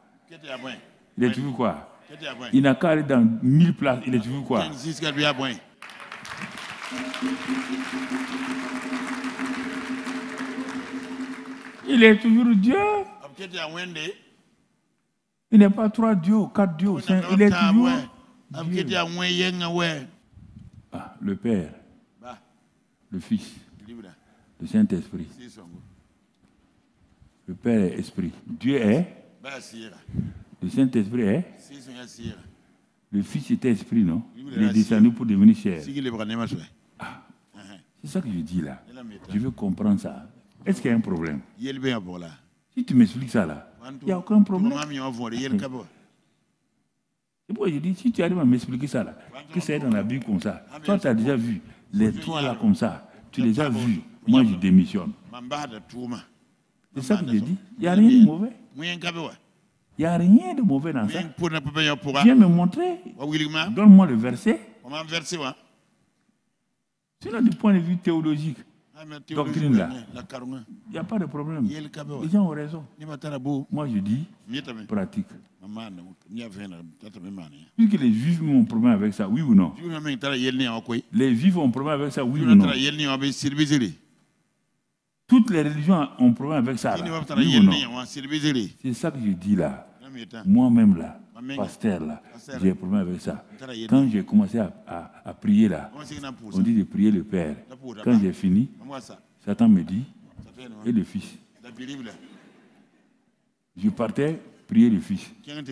Il est toujours quoi? Il n'a qu'à aller dans 1000 places. Il est toujours quoi? Il est toujours Dieu. Il n'est pas 3 dieux, 4 dieux, 5. Il est toujours Dieu. Ah, le Père, le Fils, le Saint-Esprit. Le Père est esprit. Dieu est. Le Saint-Esprit est. Le Fils était esprit, non? Il est descendu pour devenir chair. Ah, c'est ça que je dis là. Je veux comprendre ça. Est-ce qu'il y a un problème? Si tu m'expliques ça là, il n'y a aucun problème. C'est pourquoi je dis, si tu arrives à m'expliquer ça là, que c'est dans la Bible comme ça, toi tu as déjà vu les 3 là comme ça, tu les as vus, moi je démissionne. C'est ça que je dis, il n'y a rien de mauvais. Il n'y a rien de mauvais dans ça. Viens me montrer, donne-moi le verset. Sinon du point de vue théologique, doctrine là, il n'y a pas de problème. Les gens ont raison. Moi je dis, pratique. Puisque les Juifs ont un problème avec ça, oui ou non? Les Juifs ont un problème avec ça, oui ou non? Toutes les religions ont un problème avec ça, là, oui ou non? C'est ça que je dis là. Moi-même là, pasteur là, j'ai un problème avec ça. Quand j'ai commencé à prier là, on dit de prier le Père. Quand j'ai fini, Satan me dit, et le Fils. Je partais prier le Fils.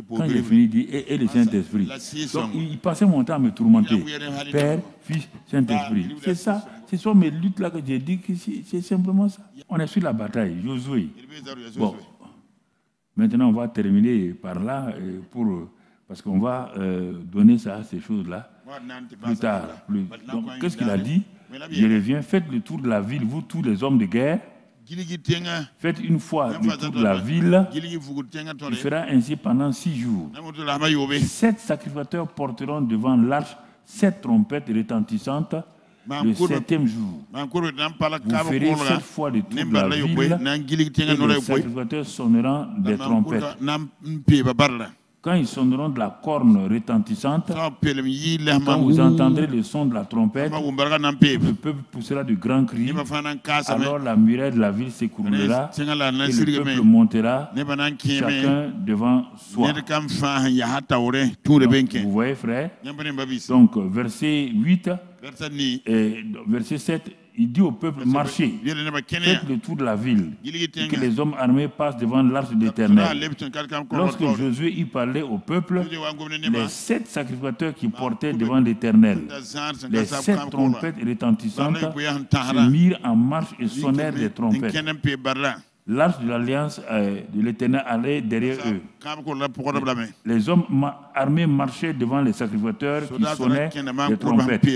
Quand j'ai fini, il dit, et le Saint-Esprit. Donc il passait mon temps à me tourmenter. Père, Fils, Saint-Esprit. C'est ça. Ce sont mes luttes là que j'ai dit que c'est simplement ça. On est sur la bataille, Josué. Bon. Maintenant, on va terminer par là parce qu'on va donner ça à ces choses-là plus tard. Donc, qu'est-ce qu'il a dit? Je reviens, faites le tour de la ville, vous tous les hommes de guerre. Faites une fois le tour de la ville. Il fera ainsi pendant 6 jours. 7 sacrificateurs porteront devant l'arche 7 trompettes retentissantes. Le 7e jour, vous ferez 7 fois le tour de la ville et les sacrificateurs sonneront des trompettes. Quand ils sonneront de la corne retentissante, quand vous entendrez le son de la trompette, le peuple poussera de grands cris. Alors la muraille de la ville s'écroulera et le peuple montera, chacun devant soi. Donc, vous voyez, frère? Donc, verset 8 et verset 7, il dit au peuple, marchez, faites le tour de la ville, et que les hommes armés passent devant l'arche de l'Éternel. Lorsque Josué y parlait au peuple, les 7 sacrificateurs qui portaient devant l'Éternel, les 7 trompettes retentissantes se mirent en marche et sonnèrent des trompettes. L'arche de l'alliance de l'Éternel allait derrière eux. Les hommes armés marchaient devant les sacrificateurs qui sonnaient des trompettes.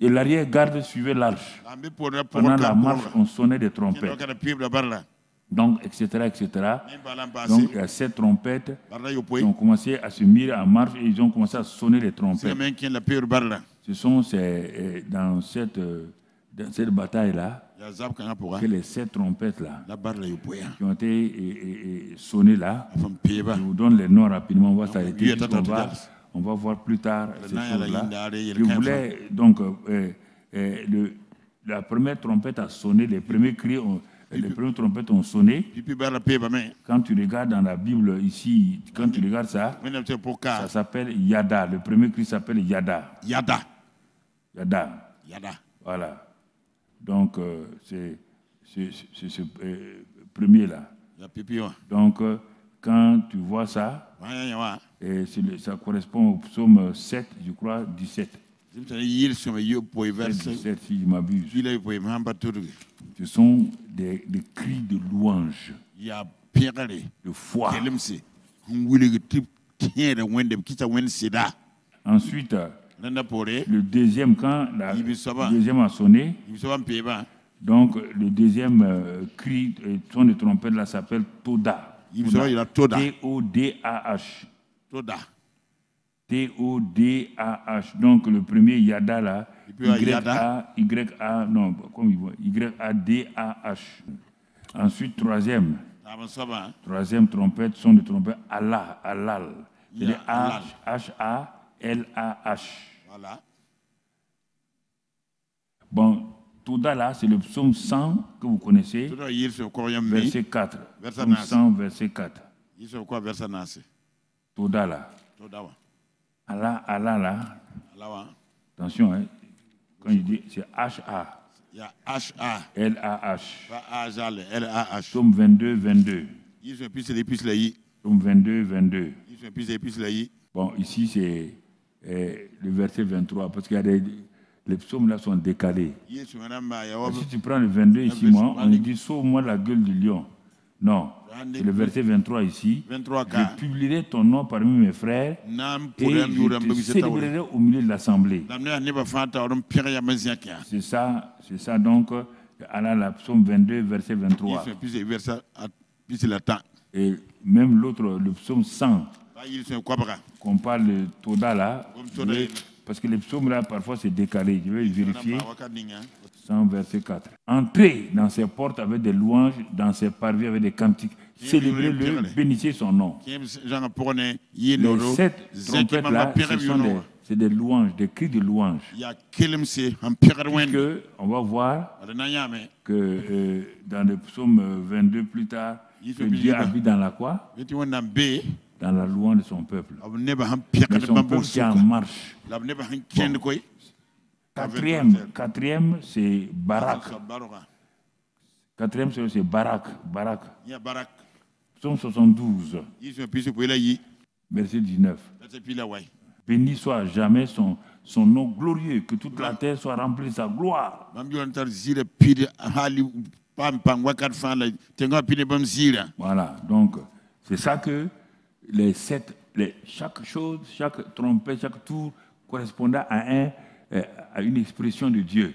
Et l'arrière-garde suivait l'arche. Pendant la marche, on sonnait des trompettes. Donc, etc., etc. Donc, il y a 7 trompettes qui ont commencé à se mirer en marche et ils ont commencé à sonner les trompettes. Ce sont dans cette bataille-là que les 7 trompettes-là qui ont été sonnées là, je vous donne les noms rapidement, on va s'arrêter. on va voir plus tard ces choses-là. Je voulais donc, la première trompette a sonné, les premiers cris, les premières trompettes ont sonné. Quand tu regardes dans la Bible ici, quand tu regardes ça, ça s'appelle Yada. Le premier cri s'appelle Yada. Yada. Yada. Yada. Voilà. Donc, c'est ce premier-là. Donc, quand tu vois ça, et ça correspond au psaume 7, je crois, 17. 17, si je m'abuse. Ce sont des cris de louange, de foi. Ensuite, le deuxième, quand le deuxième a sonné, donc le deuxième cri, son de trompette là s'appelle Toda. T-O-D-A-H. Toda. T-O-D-A-H. Donc le premier Yada là, Y-A, non, comme il voit, Y-A-D-A-H. Ensuite, troisième trompette, son de trompette, Allah, Alal. C'est H-A-L-A-H. Voilà. Bon, Toda là, c'est le psaume 100 que vous connaissez, verset 4. Psaume 100, verset 4. Toda là. Allah, Allah là. Attention, hein. Quand il dit, c'est H-A. L-A-H. Psaume 22, 22. Psaume 22, 22. Bon, ici, c'est le verset 23, parce qu'il y a les psaumes là sont décalés. Si tu prends le 22 ici, moi, on dit sauve-moi la gueule du lion. Non, c'est le verset 23 ici. Je publierai ton nom parmi mes frères et je te célébrerai au milieu de l'assemblée. C'est ça donc, Allah, la psaume 22, verset 23. Et même l'autre, le psaume 100, qu'on parle de Toda là, parce que les psaumes là, parfois c'est décalé. Je vais vérifier. 100, verset 4. Entrez dans ses portes avec des louanges, dans ses parvis avec des cantiques. Célébrez-le, bénissez son nom. Les 7 trompettes là, c'est des louanges, des cris de louanges. Puisque on va voir que dans le psaume 22 plus tard, que Dieu habite dans la quoi? Dans la louange de son peuple. Mais son peuple qui est en marche. Bon. Quatrième, c'est Barak. Quatrième, c'est Barak. Psaume 72, verset 19. Béni soit jamais son nom glorieux, que toute la terre soit remplie de sa gloire. Voilà, donc c'est ça que chaque chose, chaque trompette, chaque tour correspondait à une expression de Dieu.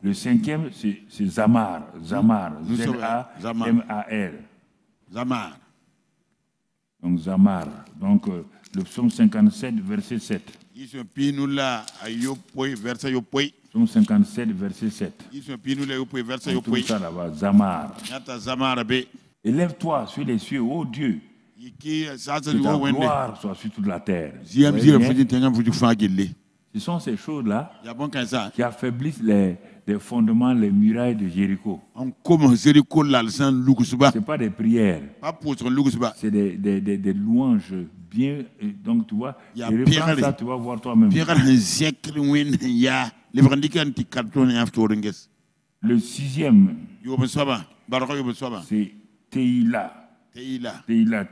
Le cinquième, c'est Zamar. Z-A-M-A-R. Donc Zamar. Donc le psaume 57, verset 7. Psaume 57, verset 7. On trouve ça là-bas, Zamar. Élève-toi sur les cieux, ô Dieu. Que ta gloire soit sur toute la terre. Ce sont ces choses-là qui affaiblissent les fondements, les murailles de Jéricho. Ce n'est pas des prières. C'est des louanges bien. Donc tu vois, reprends ça, tu vas voir toi-même. Le sixième, c'est Teila.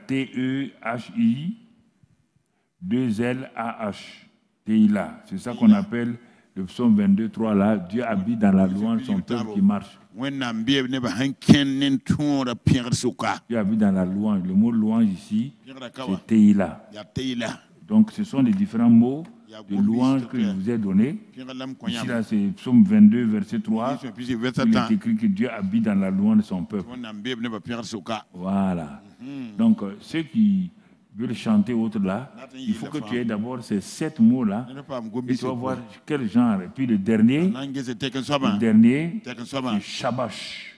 T-E-H-I 2-L-A-H. Teila. C'est ça qu'on appelle le psaume 22, 3 là. Dieu habite dans la louange de son peuple qui marche. Dieu habite dans la louange. Le mot louange ici, c'est Teila. Donc ce sont les différents mots de louange que je vous ai donnés. Ici là, c'est psaume 22, verset 3. Il est écrit que Dieu habite dans la louange de son peuple. Voilà. Donc ceux qui veulent chanter autre là, il faut que tu aies d'abord ces 7 mots là. Et tu vas voir quel genre. Et puis le dernier, c'est Shabash.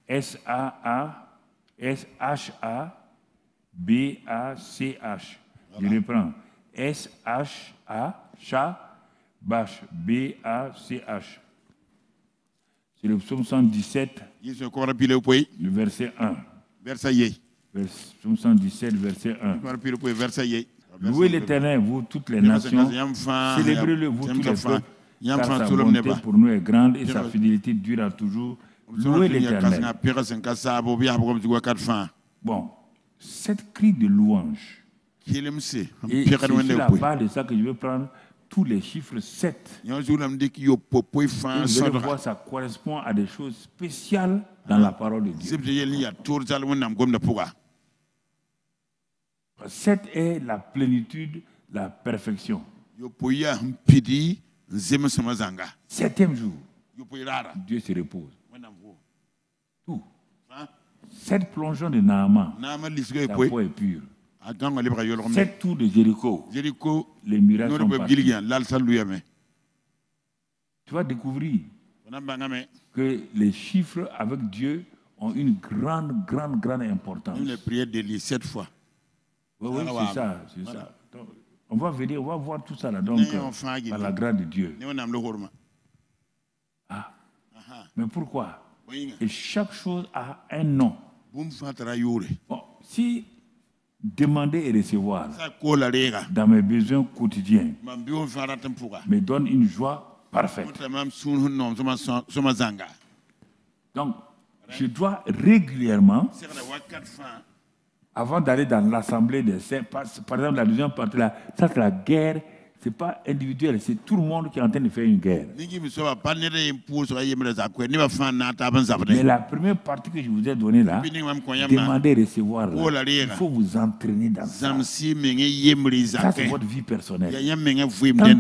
S-A-A-B-A-S-H. S-H-A-B-A-C-H. Je reprends. S-H-A-Bach, B-A-C-H. C'est le psaume 117, le verset 1. Psaume 117, verset 1. Louez l'Éternel, vous toutes les nations. Célébrez-le, vous tous les peuples. Car sa bonté pour nous est grande et sa fidélité dure à toujours. Louez l'Éternel. Bon, cette cri de louange. Et c'est sur la base de ça que je vais prendre tous les chiffres 7. Et vous allez voir, ça correspond à des choses spéciales dans la parole de Dieu. 7 est la plénitude, la perfection. 7e jour, Dieu se repose. Tout. 7 plongeons de Naaman, la peau est pure. 7 tours de Jéricho, les miracles sont partis. Tu vas découvrir que les chiffres avec Dieu ont une grande importance. Oui, c'est ça. Donc, on va voir tout ça là, donc, par la grâce de Dieu. Ah. Mais pourquoi? Et chaque chose a un nom. Bon, si demander et recevoir dans mes besoins quotidiens me donne une joie parfaite. Donc, je dois régulièrement, avant d'aller dans l'assemblée des saints, par exemple, la deuxième partie, là, ça c'est la guerre, ce n'est pas individuel, c'est tout le monde qui est en train de faire une guerre. Mais la première partie que je vous ai donnée là, demandez et recevoir, là, il faut vous entraîner dans ça. Ça, c'est votre vie personnelle. Tant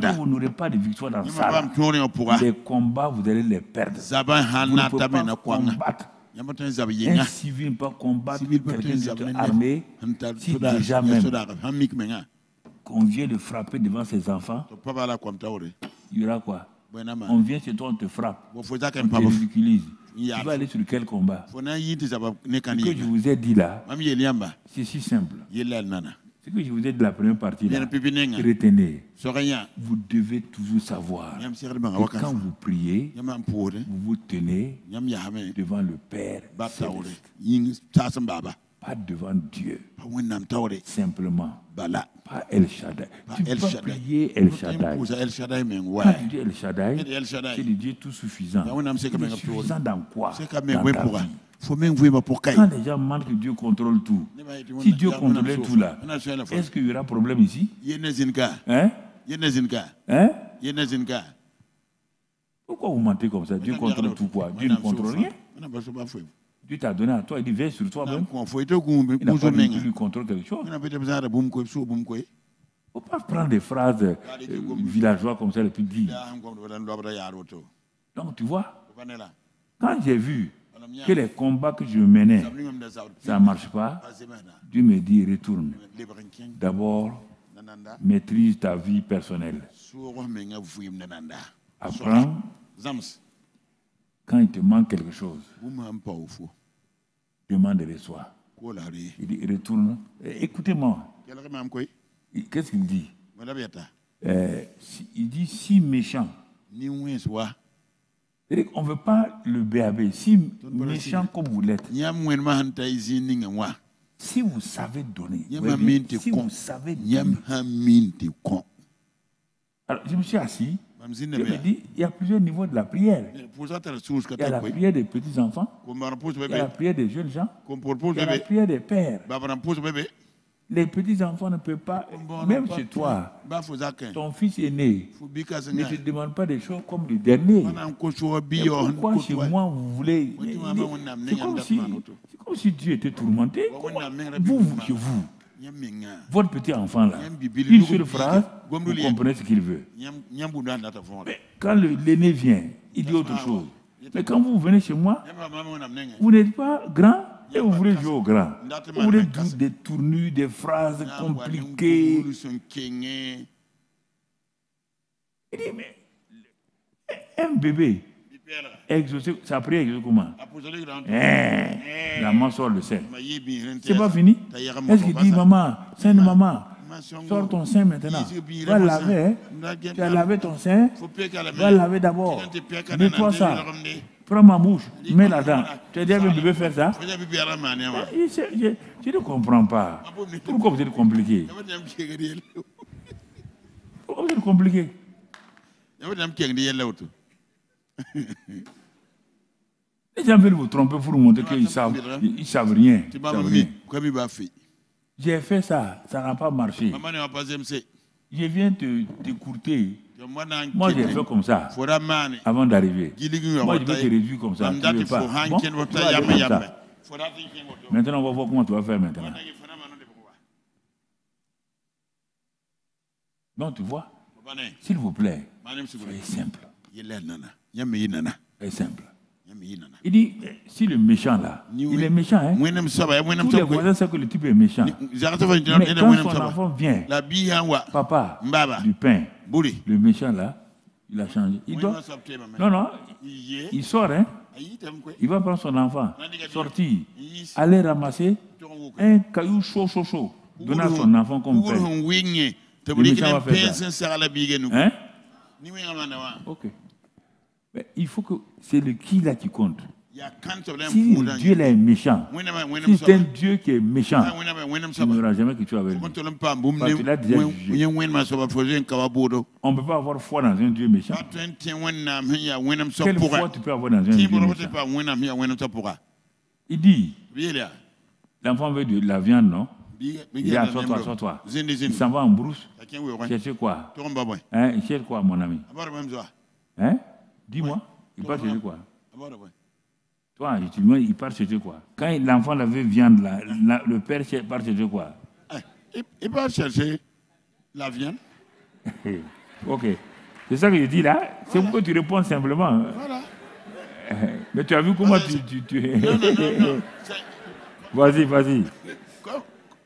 que vous n'aurez pas de victoire dans ça, les combats, vous allez les perdre. Vous ne pouvez pas combattre. Un civil ne peut pas combattre quelqu'un de armé si déjà même qu'on vient de frapper devant ses enfants, il y aura quoi? On vient chez toi, on te frappe, on te ridiculise. Tu vas aller sur quel combat? Ce que je vous ai dit là, c'est si simple. Ce que je vous ai dit la première partie là, retenez, vous devez toujours savoir que quand vous priez, vous vous tenez devant le Père céleste, pas devant Dieu, simplement, pas El Shaddai. Tu peux prier El Shaddai. Quand tu dis El Shaddai, c'est le Dieu tout suffisant. Suffisant dans quoi? Dans ta vie. Quand les gens demandent que Dieu contrôle tout, si Dieu contrôlait tout là, est-ce qu'il y aura problème ici? Hein? Pourquoi vous mentez comme ça? Dieu contrôle tout quoi? Dieu ne contrôle rien. Dieu t'a donné à toi, il dit veille sur toi-même. Il n'a pas dit qu'il lui contrôle quelque chose. Il ne faut pas prendre des phrases villageoises comme ça et puis dire. Donc tu vois, quand j'ai vu que les combats que je menais, ça ne marche pas, Dieu me dit retourne. D'abord, maîtrise ta vie personnelle. Apprends. Quand il te manque quelque chose, demande et reçois. Il dit retourne. Écoutez-moi. Qu'est-ce qu'il dit? Il dit si méchant. On ne veut pas le BAB. Si méchant comme vous l'êtes. Si vous savez donner. Si vous savez donner. Alors, je me suis assis. Je me dis, il y a plusieurs niveaux de la prière. Il y a la prière des petits-enfants, il y a la prière des jeunes gens, il y a la prière des pères. Les petits-enfants ne peuvent pas, même chez toi, ton fils est né, ne te demande pas des choses comme le dernier. Et pourquoi chez moi vous voulez... C'est comme si Dieu était tourmenté. Vous, chez vous. Votre petit enfant là, une seule phrase, vous comprenez ce qu'il veut. Mais quand l'aîné vient, il dit autre chose. Mais quand vous venez chez moi, vous n'êtes pas grand et vous voulez jouer au grand. Vous voulez des tournures, des phrases compliquées. Il dit, mais un bébé, Exaucer, sa prière exauce comment? La main sort le sein. C'est pas fini? Est-ce qu'il dit, maman, sein de maman, sors ton sein maintenant. Va laver. Tu as lavé ton sein. Va laver d'abord. Nettoie ça. Prends ma bouche, mets là-dedans. Tu as dit à le bébé faire ça? Je ne comprends pas. Pourquoi vous êtes compliqué? Pourquoi vous êtes compliqué? Les gens veulent vous tromper pour vous montrer qu'ils ne savent rien. J'ai fait ça, ça n'a pas marché. Je viens te courter. Moi, j'ai fait comme ça avant d'arriver. Moi, je vais te réduire comme ça. Tu ne veux pas. Bon, tu vas aller comme ça. Maintenant, on va voir comment tu vas faire maintenant. Donc, tu vois, s'il vous plaît, soyez simple. C'est simple. Il dit, si le méchant là, il est méchant, hein? Tous les voisins savent que le type est méchant. Mais quand son enfant vient, papa, du pain, le méchant là, il a changé. Il doit... Non, il sort, hein? Il va prendre son enfant, sortir, aller ramasser un caillou chaud, donner à son enfant comme pain. Le méchant va faire ça. Hein? Ok. Mais il faut que c'est le qui là qui compte. Si Dieu là est méchant, si c'est un Dieu qui est méchant, il n'y aura jamais que tu avec lui. Parce qu'il a déjà jugé. On ne peut pas avoir foi dans un Dieu méchant. Quelle foi tu peux avoir dans un Dieu méchant? Il dit, l'enfant veut de la viande, non? Il dit, assois-toi. Il s'en va en brousse. Chercher quoi? Hein? Il cherche quoi, mon ami? Hein? Dis-moi, il part chercher quoi? Toi, il part chercher quoi? Quand l'enfant avait viande, le père part chercher quoi? Il part chercher la viande. Ok. C'est ça que je dis là. C'est pourquoi tu réponds simplement. Voilà. Mais tu as vu comment tu... Non. Vas-y.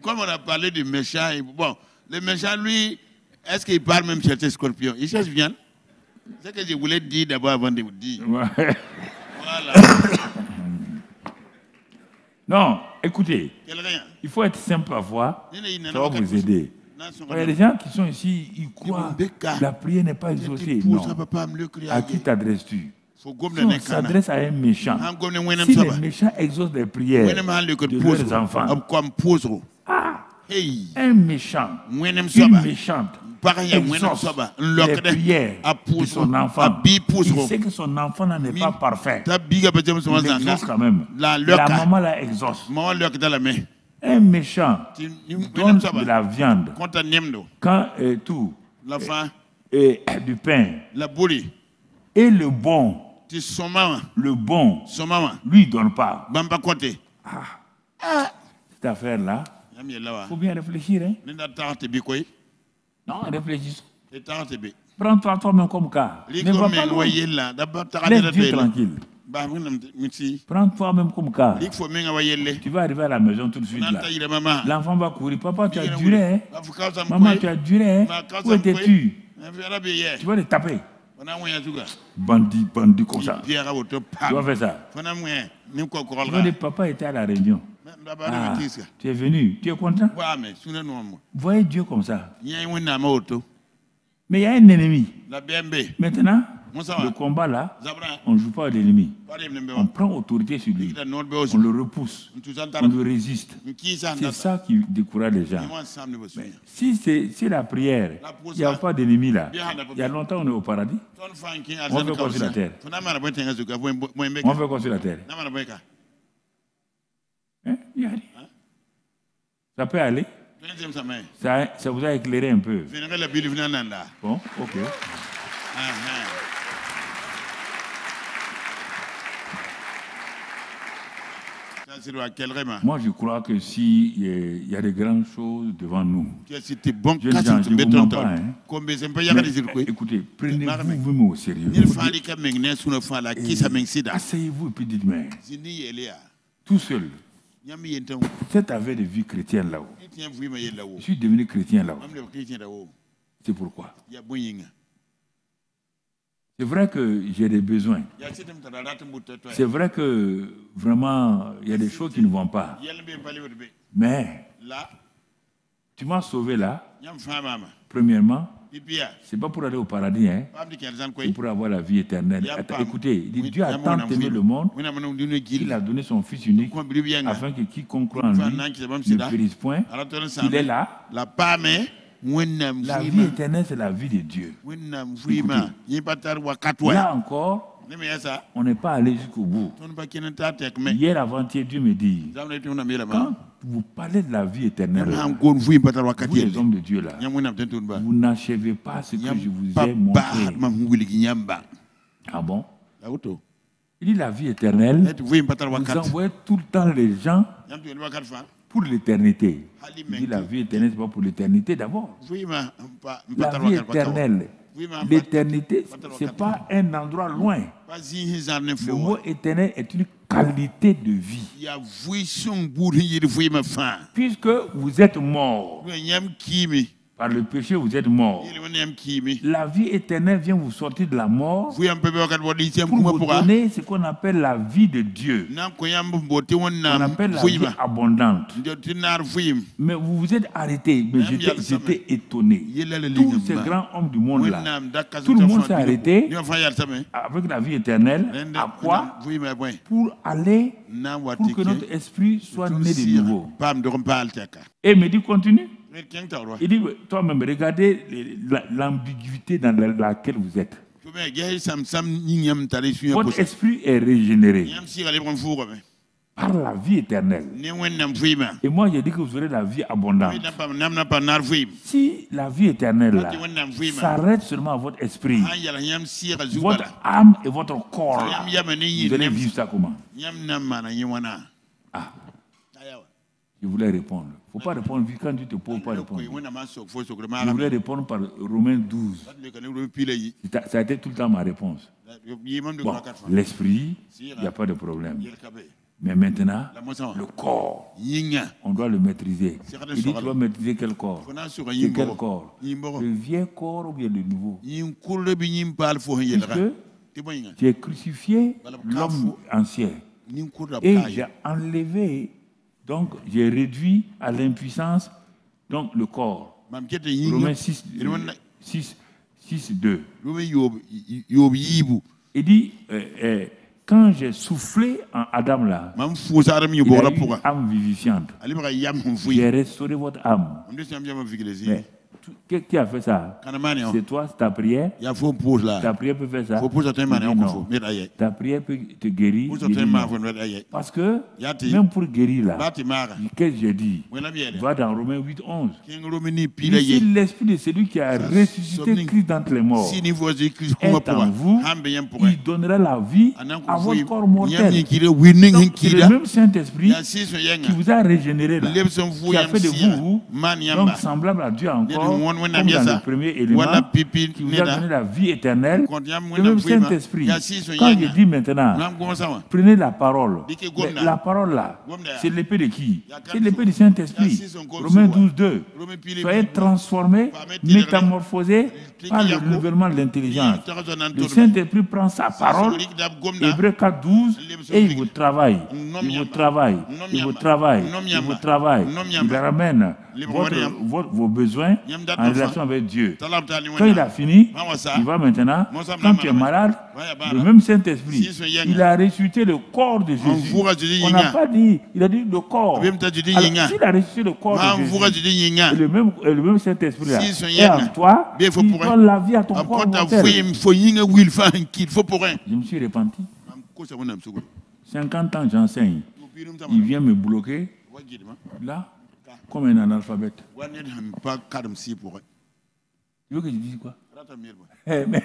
Comme on a parlé du méchant, bon, le méchant, lui, est-ce qu'il part même chercher scorpion? Il cherche viande. C'est ce que je voulais dire d'abord avant de vous dire. Ouais. Voilà. Non, écoutez, il faut être simple parfois, ça va vous aider. Il y a des gens qui sont ici, ils croient que la prière n'est pas exaucée. Non. À qui t'adresses-tu? Si on s'adresse à un méchant, si les méchants exaucent les prières de leurs enfants, un méchant, une méchante, exauce les prières de son enfant. Il sait que son enfant n'est pas parfait. Il exauce quand même. La maman la exauce. Un méchant donne de la viande quand tout du pain et le bon lui donne pas. Cette affaire-là, il faut bien réfléchir. Hein? Non, réfléchis. Prends-toi toi-même comme cas. Ne va pas loin. Laisse Dieu tranquille. Prends toi-même comme cas. Tu vas arriver à la maison tout de suite là. L'enfant va courir. Papa, tu as duré. Hein? Maman, tu as duré. Hein? Où étais-tu? Tu vas le taper. Bandit comme ça. Tu vas faire ça. Tu vas dire, papa était à la réunion. Ah, tu es venu. Tu es content? Voyez Dieu comme ça. Mais il y a un ennemi. Maintenant, le combat là, on ne joue pas à l'ennemi. On prend autorité sur lui. On le repousse. On le résiste. C'est ça qui décourage les gens. Mais si c'est la prière, il n'y a pas d'ennemi là. Il y a longtemps, on est au paradis. On fait quoi sur la terre? On fait quoi sur la terre? Hein? Ça peut aller? Ça vous a éclairé un peu. Bon, ok. Moi, je crois que s'il y a de grandes choses devant nous, je ne vous mens pas. Hein. Mais, écoutez, prenez-vous vous-même au sérieux. Asseyez-vous et puis dites-moi, tout seul, cette affaire de vie chrétienne là-haut, je suis devenu chrétien là-haut. C'est pourquoi. C'est vrai que j'ai des besoins. C'est vrai que vraiment, il y a des choses qui ne vont pas. Mais tu m'as sauvé là. Premièrement, c'est pas pour aller au paradis, hein. C'est pour avoir la vie éternelle. Écoutez, Dieu a tant aimé le monde qu'il a donné son Fils unique afin que quiconque croit en lui ne périsse point. Il est là. La vie éternelle, c'est la vie de Dieu. Écoutez, là encore, on n'est pas allé jusqu'au bout. Hier avant-hier, Dieu me dit, quand vous parlez de la vie éternelle, vous les hommes de Dieu là, vous n'achevez pas ce que je vous ai montré. Ah bon? Il dit la vie éternelle, vous envoyez tout le temps les gens pour l'éternité. Il dit la vie éternelle, ce n'est pas pour l'éternité d'abord. La vie éternelle, l'éternité, ce n'est pas un endroit loin. Le mot éternel est une qualité de vie. Puisque vous êtes mort par le péché, vous êtes mort. La vie éternelle vient vous sortir de la mort pour vous donner ce qu'on appelle la vie de Dieu. On appelle la vie abondante. Mais vous vous êtes arrêté. Mais j'étais étonné. Tous ces grands hommes du monde là, tout le monde s'est arrêté avec la vie éternelle. À quoi? Pour aller, pour que notre esprit soit né de nouveau. Et il me dit, continue. Il dit, toi-même, regardez l'ambiguïté dans laquelle vous êtes. Votre esprit est régénéré par la vie éternelle. Et moi, j'ai dit que vous aurez la vie abondante. Si la vie éternelle s'arrête seulement à votre esprit, votre âme et votre corps, vous allez vivre ça comment? Ah. Je voulais répondre. Il ne faut pas répondre quand tu te poses, pas répondre. Je voulais répondre par Romains 12. Ça a été tout le temps ma réponse. Bon, l'esprit, il n'y a pas de problème. Mais maintenant, le corps, on doit le maîtriser. Il dit, tu dois maîtriser quel corps? C'est quel corps? Le vieux corps ou bien le nouveau? Puisque tu as crucifié l'homme ancien. Et j'ai enlevé, donc j'ai réduit à l'impuissance donc le corps. Romains 6, 2. Il dit, quand j'ai soufflé en Adam là, il a eu une âme vivifiante. J'ai restauré votre âme. Mais, qui a fait ça? C'est toi, c'est ta prière. Ta prière peut faire ça. Non. Ta prière peut te guérir. Parce que même pour guérir là, qu'est-ce que j'ai dit? Va dans Romains 8, 11. Ici, l'esprit de celui qui a ressuscité Christ d'entre les morts est en vous, il donnera la vie à votre corps mortel. Donc, c'est le même Saint-Esprit qui vous a régénéré là, qui a fait de vous donc semblable à Dieu encore. Comme dans le premier élément, qui vous a donné la vie éternelle, le même Saint-Esprit. Quand je dis maintenant, prenez la parole. La parole là, c'est l'épée de qui? C'est l'épée du Saint-Esprit. Romains 12, 2. Soyez transformés, métamorphosés par le renouvellement de l'intelligence. Le Saint-Esprit prend sa parole, Hébreux 4, 12, et il vous travaille. Il vous travaille. Il vous travaille. Il vous travaille. Il ramène vos besoins en relation avec Dieu. Quand il a fini, il va maintenant, quand tu es malade, le même Saint-Esprit, il a ressuscité le corps de Jésus. On n'a pas dit, il a dit le corps. Alors, s'il a ressuscité le corps de Jésus, et le même Saint-Esprit là, est en toi, il donne la vie à ton corps mortel. Je me suis repenti. 50 ans j'enseigne. Il vient me bloquer, là, comme un analphabète. Tu veux que je dise quoi? Mais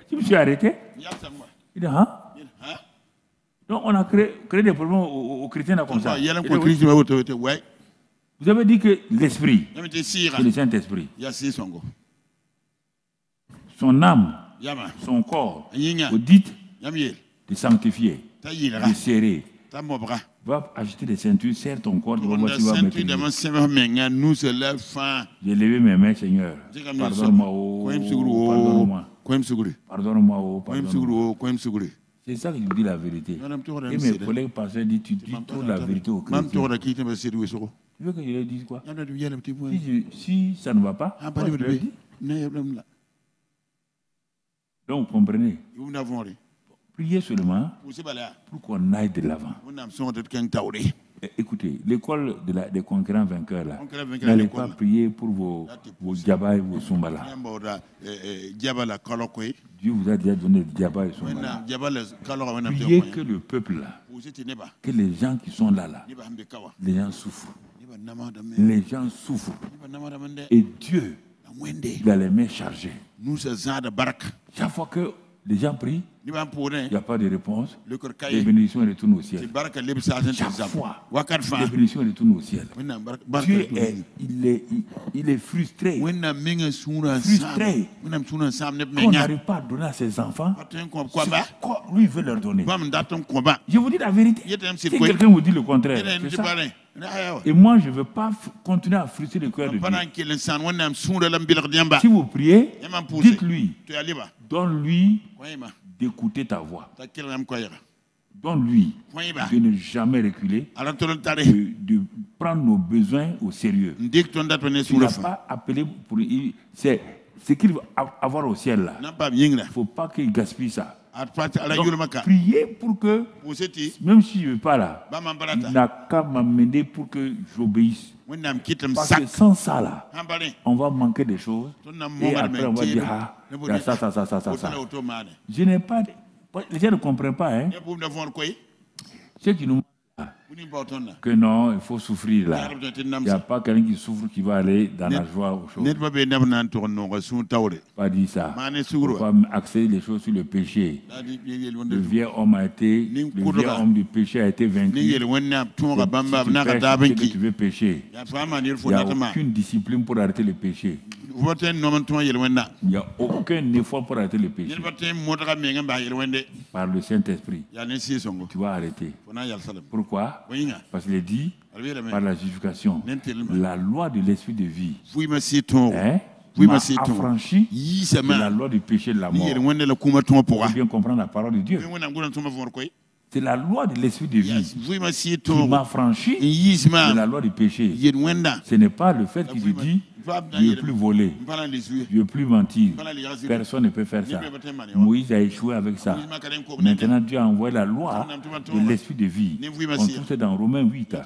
tu me suis arrêté. Il dit, hein? Donc on a créé des problèmes aux chrétiens là comme ça. Vous avez dit que l'esprit, c'est le Saint-Esprit. Son âme, son corps, vous dites de sanctifier, de serrer. Va acheter des ceintures, serre ton corps, tu vas voir si tu vas mettre. J'ai levé mes mains, Seigneur. Pardonne-moi, pardonne-moi. Pardonne-moi, oh, pardonne-moi. C'est ça que je dis la vérité. Et mes collègues pasteurs disent, tu dis trop la vérité aux chrétiens. Tu veux que je leur dise quoi? Si ça ne va pas, je leur dis. Donc, vous comprenez? Priez seulement pour qu'on aille de l'avant. Écoutez, l'école des concurrents vainqueurs, là, n'allez pas prier pour vos djabas et vos sumbala. Dieu vous a déjà donné le djabas et sumbala. Priez que le peuple, là, que les gens qui sont là, les gens souffrent. Les gens souffrent. Et Dieu, il a les mains chargées. Chaque fois que les gens prient, il n'y a pas de réponse. Les bénédictions retournent au ciel. Chaque fois, les bénédictions retournent au ciel. Dieu il est frustré. Frustré. Qu'on n'arrive pas à donner à ses enfants ce lui veut leur donner. Je vous dis la vérité. Si quelqu'un vous dit le contraire, c'est ça. Et moi, je ne veux pas continuer à frustrer le cœur de Dieu. Si vous priez, dites-lui, donne-lui d'écouter ta voix. Donne-lui de ne jamais reculer, de prendre nos besoins au sérieux. Tu n'as pas appelé pour... C'est ce qu'il va avoir au ciel là. Il ne faut pas qu'il gaspille ça. Donc, priez pour que, même si je ne veux pas là, il n'a qu'à m'amener pour que j'obéisse. Parce que sans ça là, on va manquer des choses. Et après on va dire, ah, il y a ça. Je n'ai pas... Les gens ne comprennent pas, hein. Ceux qui nous... Que non, il faut souffrir là. Il n'y a pas quelqu'un qui souffre qui va aller dans la joie aux choses. Pas dit ça. Il faut pas axer les choses sur le péché. Le vieil homme du péché a été vaincu. Si tu pêches, c'est que tu veux pécher. Il n'y a aucune discipline pour arrêter le péché. Il n'y a aucun effort pour arrêter le péché. Par le Saint-Esprit, tu vas arrêter. Pourquoi? Parce qu'il est dit, par la justification, la loi de l'esprit de vie m'a affranchi de la loi du péché de la mort. Il faut bien comprendre la parole de Dieu. C'est la loi de l'esprit de vie qui m'a franchi de la loi du péché. Ce n'est pas le fait qu'il dit je ne veux plus voler, je ne veux plus mentir. Personne ne peut faire ça. Moïse a échoué avec ça. Maintenant, Dieu a envoyé la loi de l'esprit de vie. On trouve ça dans Romains 8.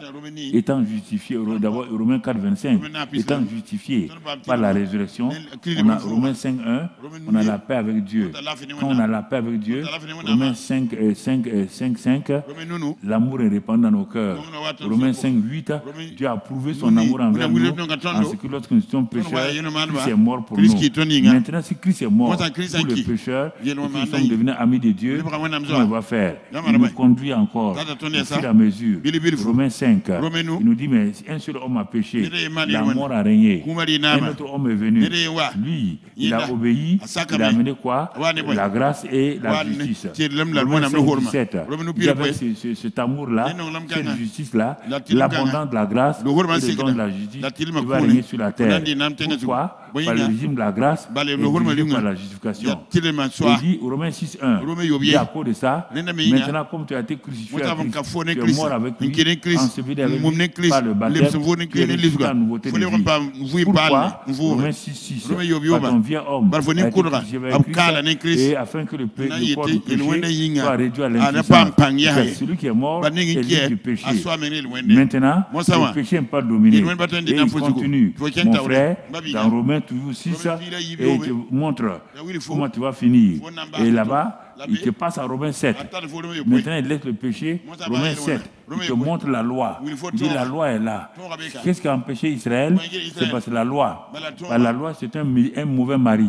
Étant justifié, d'abord Romains 4, 25, étant justifié par la résurrection, on a Romains 5, 1, on a la paix avec Dieu. Quand on a la paix avec Dieu, Romains 5, 5, l'amour est répandu dans nos cœurs. Romains 5, 8, Dieu a prouvé son amour envers nous en ce que lorsque nous étions pécheurs, Christ est mort pour nous. Maintenant, si Christ est mort pour le pécheur et que nous sommes devenus amis de Dieu, comment il va faire? Il nous conduit encore au fur et à mesure. Romains 5, il nous dit, mais un seul homme a péché, la mort a régné. Un autre homme est venu. Lui, il a obéi, il a amené quoi? La grâce et la justice. Romains 5, 17, il y avait cet amour-là, cette justice-là, l'abondance de la grâce et le don de la justice qui va régner sur la terre. Pourquoi? Par le régime de la grâce et par la justification. Il dit, Romains 6, 1, il dit à cause de ça, maintenant comme tu as été crucifié à Christ, tu es mort avec lui, enseveli avec lui, par le baptême, tu es ressuscité dans la nouveauté de vie. Pourquoi? Romains 6, 6, par ton vieux homme a été crucifié avec Christ, et afin que le corps du péché soit réduit à l'impuissance. Celui qui est mort est libre du péché. Maintenant, le péché n'est pas dominé. Et il continue. Mon frère, dans Romains toujours 6, et il te montre comment tu vas finir. Et là-bas, il te passe à Romains 7. Maintenant, il laisse le péché. Romains 7, il te montre la loi. Il dit la loi est là. Qu'est-ce qui a empêché Israël? C'est parce que la loi. La loi, c'est un mauvais mari.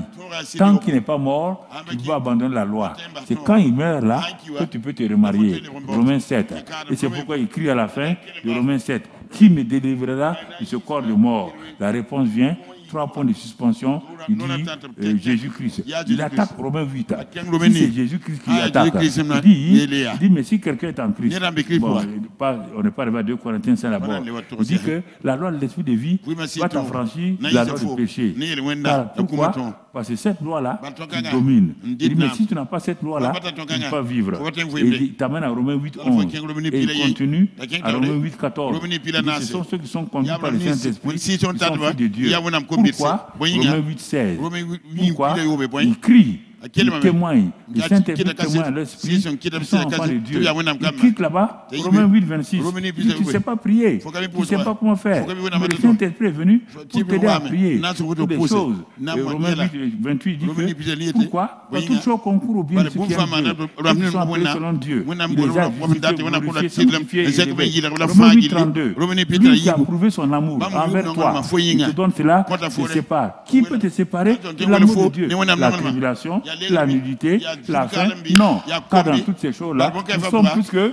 Tant qu'il n'est pas mort, tu peux abandonner la loi. C'est quand il meurt là que tu peux te remarier. Romains 7. Et c'est pourquoi il crie à la fin de Romains 7. Qui me délivrera de ce corps de mort? La réponse vient. 3 points de suspension, il dit Jésus-Christ. Il attaque Romains 8. Si c'est Jésus-Christ qui attaque, il dit mais si quelqu'un est en Christ, bon, on n'est pas arrivé à 2 Corinthiens 5 d'abord. Il dit que la loi de l'esprit de vie va t'affranchir la loi du péché. Pourquoi? Parce que cette loi-là domine. Il dit mais si tu n'as pas cette loi-là, tu ne peux pas vivre. Et il t'amène à Romains 8, 11. Et il continue à Romains 8, 14. Ce sont ceux qui sont conduits par le Saint-Esprit, qui sont fils de Dieu. Pourquoi? Romains 8, 16. Pourquoi? Il crie. Il témoigne, le Saint-Esprit témoigne à l'esprit, ils sont enfants de Dieu. Il quitte là-bas, Romains 8, 26. Il dit, tu ne sais pas prier, tu ne sais pas comment faire. Mais le Saint-Esprit est venu pour t'aider à prier toutes les choses. Et Romains 8, 28 dit que, pourquoi? Parce que toute chose concourt au bien de ceux qui aiment Dieu, qui sont appelés selon Dieu. Il les a justifiés, sanctifiés et élevés. Romains 8, 32. Lui qui a prouvé son amour envers toi, il te donne cela, te sépare. Qui peut te séparer de l'amour de Dieu? La tribulation, la nudité, la faim, non, car dans toutes ces choses-là, nous sommes plus que